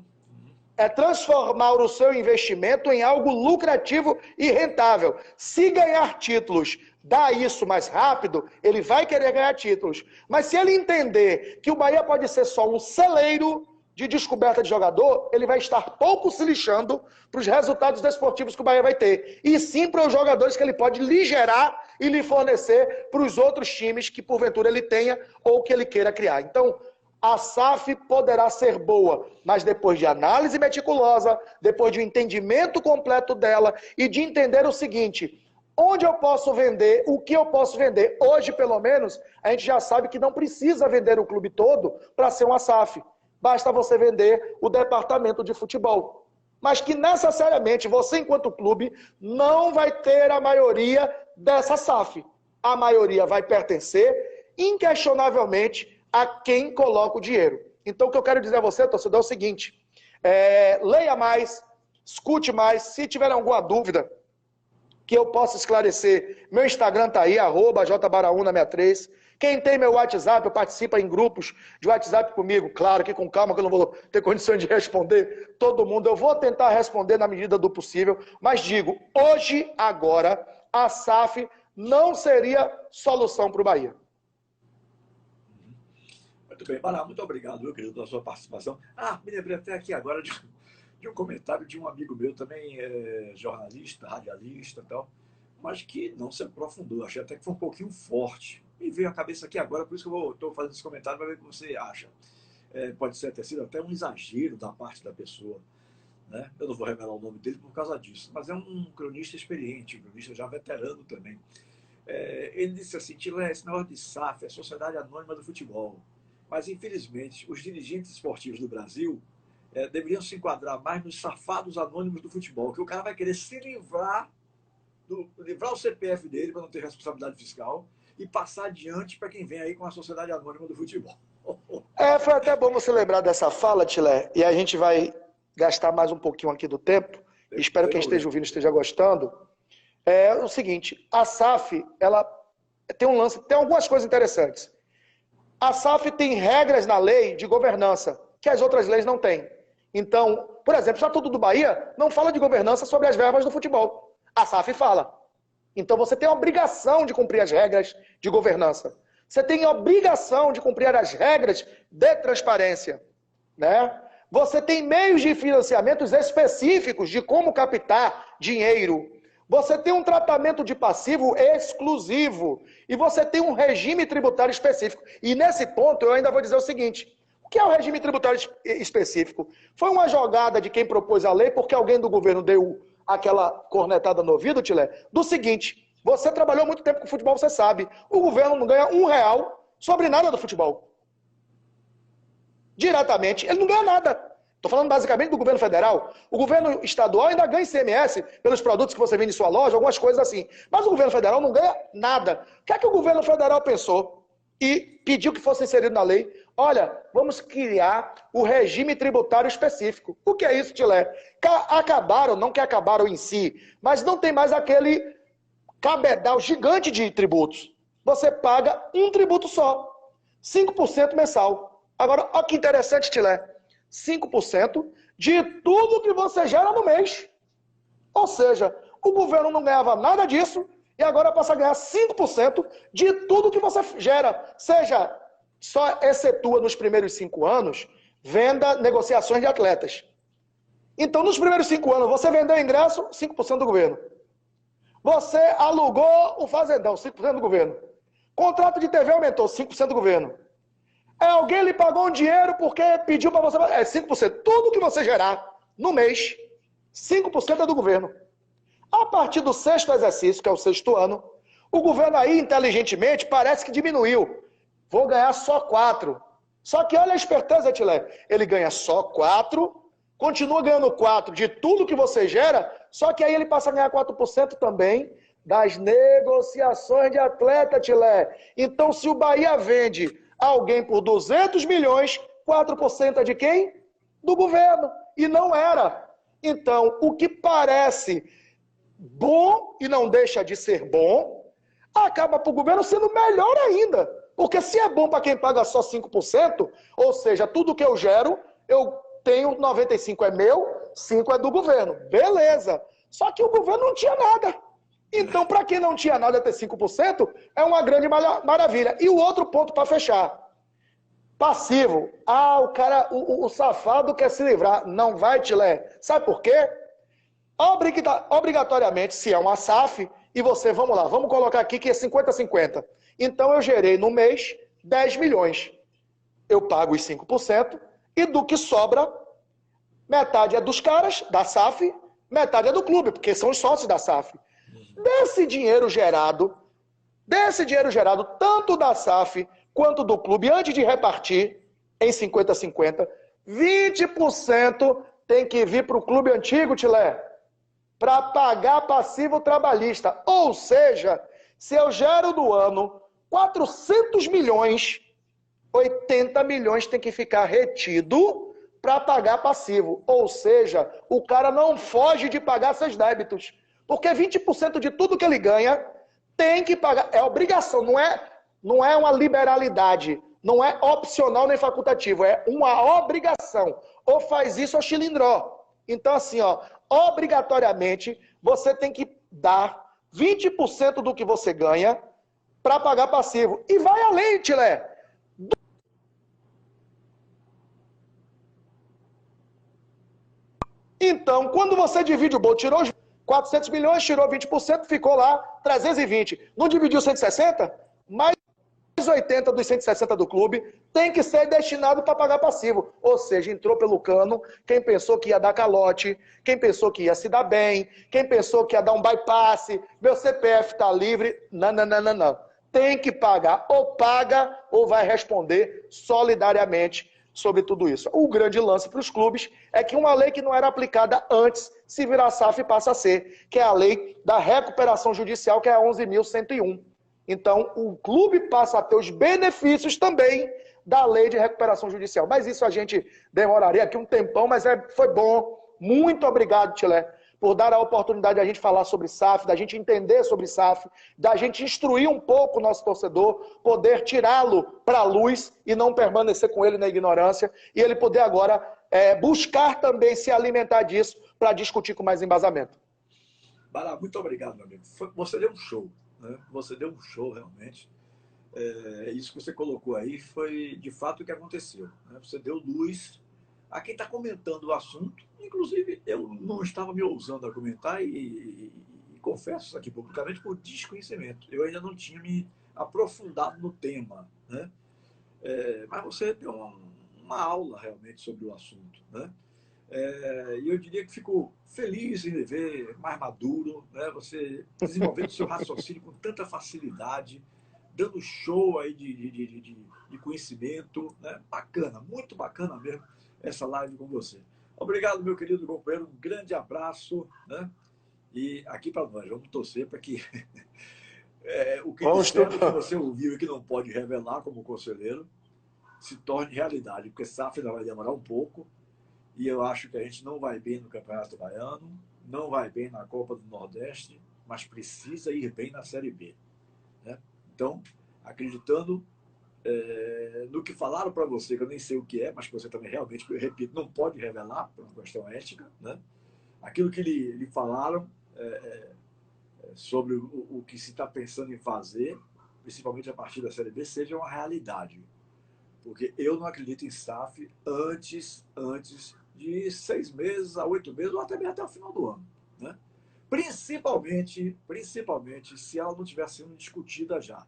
É transformar o seu investimento em algo lucrativo e rentável. Se ganhar títulos dá isso mais rápido, ele vai querer ganhar títulos. Mas se ele entender que o Bahia pode ser só um celeiro de descoberta de jogador, ele vai estar pouco se lixando para os resultados desportivos que o Bahia vai ter. E sim para os jogadores que ele pode lhe gerar e lhe fornecer para os outros times que porventura ele tenha ou que ele queira criar. Então, a SAF poderá ser boa, mas depois de análise meticulosa, depois de um entendimento completo dela e de entender o seguinte, onde eu posso vender, o que eu posso vender. Hoje, pelo menos, a gente já sabe que não precisa vender o clube todo para ser uma SAF. Basta você vender o departamento de futebol. Mas que necessariamente você, enquanto clube, não vai ter a maioria dessa SAF. A maioria vai pertencer, inquestionavelmente, a quem coloca o dinheiro. Então, o que eu quero dizer a você, torcedor, é o seguinte. Leia mais, escute mais. Se tiver alguma dúvida que eu possa esclarecer, meu Instagram está aí, @jbaraúna63. Quem tem meu WhatsApp, participa em grupos de WhatsApp comigo. Claro que com calma, que eu não vou ter condições de responder todo mundo. Eu vou tentar responder na medida do possível. Mas digo, hoje, agora, a SAF não seria solução para o Bahia. Muito bem, Pará, muito obrigado, meu querido, pela sua participação. Me lembrei até aqui agora de um comentário de um amigo meu, também jornalista, radialista e tal, mas que não se aprofundou. Achei até que foi um pouquinho forte. Me veio a cabeça aqui agora, por isso que eu estou fazendo esse comentário para ver o que você acha. Pode ter sido até um exagero da parte da pessoa, né? Eu não vou revelar o nome dele por causa disso, mas é um cronista experiente, um cronista já veterano também. Ele disse assim, Tilé, esse negócio de SAF é Sociedade Anônima do Futebol. Mas, infelizmente, os dirigentes esportivos do Brasil deveriam se enquadrar mais nos safados anônimos do futebol, que o cara vai querer se livrar o CPF dele para não ter responsabilidade fiscal e passar adiante para quem vem aí com a Sociedade Anônima do Futebol. Foi até bom você lembrar dessa fala, Tilé, e a gente vai gastar mais um pouquinho aqui do tempo. Espero que quem esteja ouvindo esteja gostando. É o seguinte, a SAF, ela tem um lance, tem algumas coisas interessantes. A SAF tem regras na lei de governança, que as outras leis não têm. Então, por exemplo, o Estatuto do Bahia não fala de governança sobre as verbas do futebol. A SAF fala. Então você tem a obrigação de cumprir as regras de governança. Você tem a obrigação de cumprir as regras de transparência, né? Você tem meios de financiamentos específicos de como captar dinheiro. Você tem um tratamento de passivo exclusivo. E você tem um regime tributário específico. E nesse ponto eu ainda vou dizer o seguinte. O que é o regime tributário específico? Foi uma jogada de quem propôs a lei porque alguém do governo deu aquela cornetada no ouvido, Tilé, do seguinte. Você trabalhou muito tempo com futebol, você sabe. O governo não ganha R$1 sobre nada do futebol. Diretamente, ele não ganha nada. Estou falando basicamente do governo federal. O governo estadual ainda ganha ICMS pelos produtos que você vende em sua loja, algumas coisas assim. Mas o governo federal não ganha nada. O que é que o governo federal pensou e pediu que fosse inserido na lei? Olha, vamos criar o regime tributário específico. O que é isso, Tilé? Acabaram, não que acabaram em si, mas não tem mais aquele cabedal gigante de tributos. Você paga um tributo só, 5% mensal. Agora, olha que interessante, Tilé. 5% de tudo que você gera no mês. Ou seja, o governo não ganhava nada disso e agora passa a ganhar 5% de tudo que você gera. Seja, só excetua nos primeiros 5 anos, venda, negociações de atletas. Então, nos primeiros 5 anos, você vendeu ingresso, 5% do governo. Você alugou o fazendão, 5% do governo. Contrato de TV aumentou, 5% do governo. Alguém lhe pagou um dinheiro porque pediu para você... 5%. Tudo que você gerar no mês, 5% é do governo. A partir do 6º exercício, que é o 6º ano, o governo aí, inteligentemente, parece que diminuiu. Vou ganhar só 4%. Só que olha a esperteza, Tilé. Ele ganha só 4%, continua ganhando 4% de tudo que você gera, só que aí ele passa a ganhar 4% também das negociações de atleta, Tilé. Então, se o Bahia vende alguém por 200 milhões, 4% é de quem? Do governo. E não era. Então, o que parece bom e não deixa de ser bom, acaba para o governo sendo melhor ainda. Porque se é bom para quem paga só 5%, ou seja, tudo que eu gero, eu tenho 95% é meu, 5% é do governo. Beleza. Só que o governo não tinha nada. Então, para quem não tinha nada ter 5%, é uma grande maravilha. E o outro ponto para fechar. Passivo. O cara, o safado quer se livrar. Não vai, Tilé. Sabe por quê? Obrigatoriamente, se é uma SAF, e você, vamos lá, vamos colocar aqui que é 50-50. Então, eu gerei no mês 10 milhões. Eu pago os 5%, e do que sobra, metade é dos caras, da SAF, metade é do clube, porque são os sócios da SAF. Desse dinheiro gerado, tanto da SAF quanto do clube, antes de repartir em 50-50, 20% tem que vir para o clube antigo, Tilé, para pagar passivo trabalhista. Ou seja, se eu gero do ano 400 milhões, 80 milhões tem que ficar retido para pagar passivo. Ou seja, o cara não foge de pagar seus débitos. Porque 20% de tudo que ele ganha tem que pagar. É obrigação, não é uma liberalidade. Não é opcional nem facultativo. É uma obrigação. Ou faz isso ou chilindró. Então, assim, obrigatoriamente, você tem que dar 20% do que você ganha para pagar passivo. E vai além, Tilé. Então, quando você divide o bolo, tirou os 400 milhões, tirou 20%, ficou lá 320. Não dividiu 160? Mais 80 dos 160 do clube tem que ser destinado para pagar passivo. Ou seja, entrou pelo cano quem pensou que ia dar calote, quem pensou que ia se dar bem, quem pensou que ia dar um bypass, meu CPF está livre. Não. Tem que pagar. Ou paga ou vai responder solidariamente sobre tudo isso. O grande lance para os clubes é que uma lei que não era aplicada antes, se virar SAF, passa a ser, que é a lei da recuperação judicial, que é a 11.101. Então, o clube passa a ter os benefícios também da lei de recuperação judicial. Mas isso a gente demoraria aqui um tempão, mas foi bom. Muito obrigado, Tilé, por dar a oportunidade de a gente falar sobre SAF, da gente entender sobre SAF, da gente instruir um pouco o nosso torcedor, poder tirá-lo para a luz e não permanecer com ele na ignorância, e ele poder agora buscar também se alimentar disso para discutir com mais embasamento. Bará, muito obrigado, meu amigo. Você deu um show, né? Você deu um show, realmente. Isso que você colocou aí foi, de fato, o que aconteceu, né? Você deu luz a quem está comentando o assunto. Inclusive, eu não estava me ousando a comentar e confesso isso aqui publicamente por desconhecimento. Eu ainda não tinha me aprofundado no tema, né? Mas você deu uma aula realmente sobre o assunto, né? E eu diria que fico feliz em lhe ver mais maduro, né? Você desenvolvendo seu raciocínio com tanta facilidade, dando show aí de conhecimento, né? Bacana, muito bacana mesmo essa live com você. Obrigado, meu querido companheiro. Um grande abraço, né? E aqui para nós, vamos torcer para que o que Vamos disseram que estudar. você ouviu e que não pode revelar como conselheiro se torne realidade, porque SAF ainda vai demorar um pouco e eu acho que a gente não vai bem no Campeonato Baiano, não vai bem na Copa do Nordeste, mas precisa ir bem na Série B, né? Então, acreditando no que falaram para você, que eu nem sei o que é, mas que você também realmente, eu repito, não pode revelar por uma questão ética, né? Aquilo que lhe falaram sobre o que se está pensando em fazer, principalmente a partir da Série B, seja uma realidade. Porque eu não acredito em SAF antes de 6 meses a 8 meses, ou até mesmo até o final do ano, né? Principalmente se ela não estiver sendo discutida já.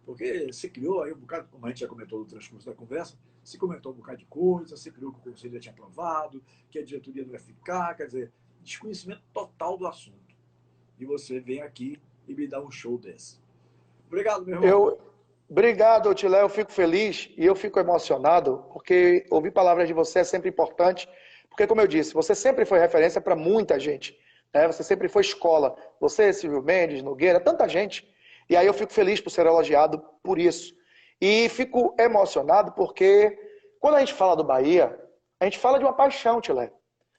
Porque se criou aí um bocado, como a gente já comentou no transcurso da conversa, se comentou um bocado de coisa, se criou que o conselho já tinha aprovado, que a diretoria não ia ficar, quer dizer, desconhecimento total do assunto. E você vem aqui e me dá um show desse. Obrigado, meu irmão. Obrigado, Otilé, eu fico feliz e eu fico emocionado, porque ouvir palavras de você é sempre importante, porque, como eu disse, você sempre foi referência para muita gente, né? Você sempre foi escola, você, Silvio Mendes, Nogueira, tanta gente, e aí eu fico feliz por ser elogiado por isso. E fico emocionado porque, quando a gente fala do Bahia, a gente fala de uma paixão, Tilé.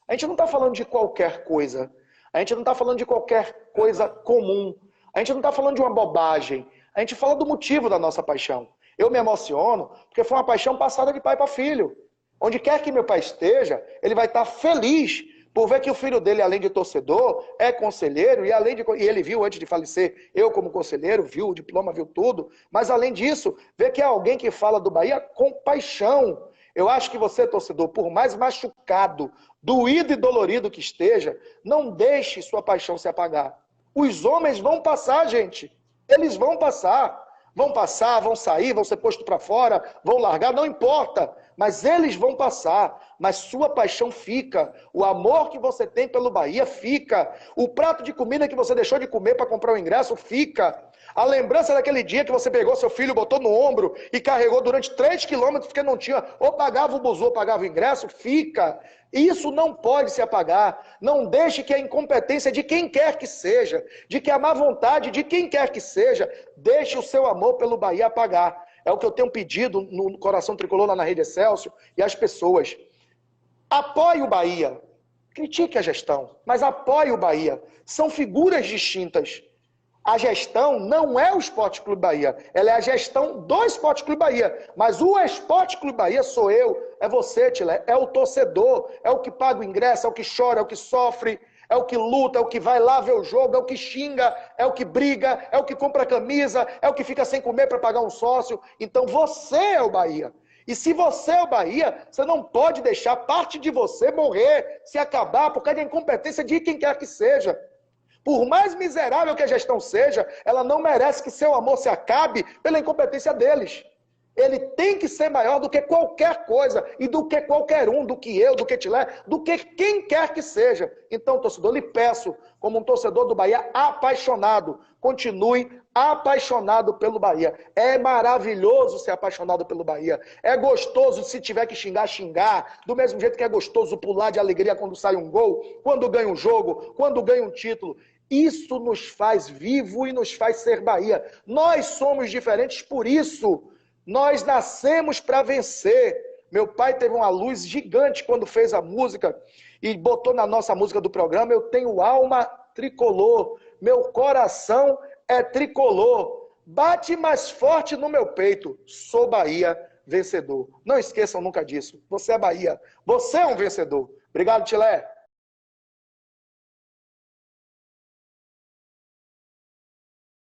A gente não está falando de qualquer coisa, a gente não está falando de qualquer coisa comum, a gente não está falando de uma bobagem, a gente fala do motivo da nossa paixão. Eu me emociono porque foi uma paixão passada de pai para filho. Onde quer que meu pai esteja, ele vai estar feliz por ver que o filho dele, além de torcedor, é conselheiro, e ele viu antes de falecer, eu como conselheiro, viu o diploma, viu tudo, mas além disso, ver que é alguém que fala do Bahia com paixão. Eu acho que você, torcedor, por mais machucado, doído e dolorido que esteja, não deixe sua paixão se apagar. Os homens vão passar, gente. Eles vão passar, vão sair, vão ser postos para fora, vão largar, não importa, mas eles vão passar, mas sua paixão fica, o amor que você tem pelo Bahia fica, o prato de comida que você deixou de comer para comprar o ingresso fica, a lembrança daquele dia que você pegou seu filho, botou no ombro e carregou durante 3 quilômetros porque não tinha, ou pagava o buzu ou pagava o ingresso, fica. Isso não pode se apagar. Não deixe que a incompetência de quem quer que seja, de que a má vontade de quem quer que seja, deixe o seu amor pelo Bahia apagar. É o que eu tenho pedido no Coração Tricolor lá na Rede Excelsior e as pessoas. Apoie o Bahia. Critique a gestão, mas apoie o Bahia. São figuras distintas. A gestão não é o Esporte Clube Bahia, ela é a gestão do Esporte Clube Bahia. Mas o Esporte Clube Bahia sou eu, é você, Tilé, é o torcedor, é o que paga o ingresso, é o que chora, é o que sofre, é o que luta, é o que vai lá ver o jogo, é o que xinga, é o que briga, é o que compra camisa, é o que fica sem comer para pagar um sócio. Então você é o Bahia. E se você é o Bahia, você não pode deixar parte de você morrer, se acabar por causa da incompetência de quem quer que seja. Por mais miserável que a gestão seja, ela não merece que seu amor se acabe pela incompetência deles. Ele tem que ser maior do que qualquer coisa, e do que qualquer um, do que eu, do que Tilé, do que quem quer que seja. Então, torcedor, lhe peço, como um torcedor do Bahia apaixonado, continue apaixonado pelo Bahia. É maravilhoso ser apaixonado pelo Bahia. É gostoso, se tiver que xingar, xingar. Do mesmo jeito que é gostoso pular de alegria quando sai um gol, quando ganha um jogo, quando ganha um título. Isso nos faz vivo e nos faz ser Bahia. Nós somos diferentes por isso. Nós nascemos para vencer. Meu pai teve uma luz gigante quando fez a música e botou na nossa música do programa: eu tenho alma tricolor, meu coração é tricolor, bate mais forte no meu peito, sou Bahia vencedor. Não esqueçam nunca disso, você é Bahia, você é um vencedor. Obrigado, Tilé.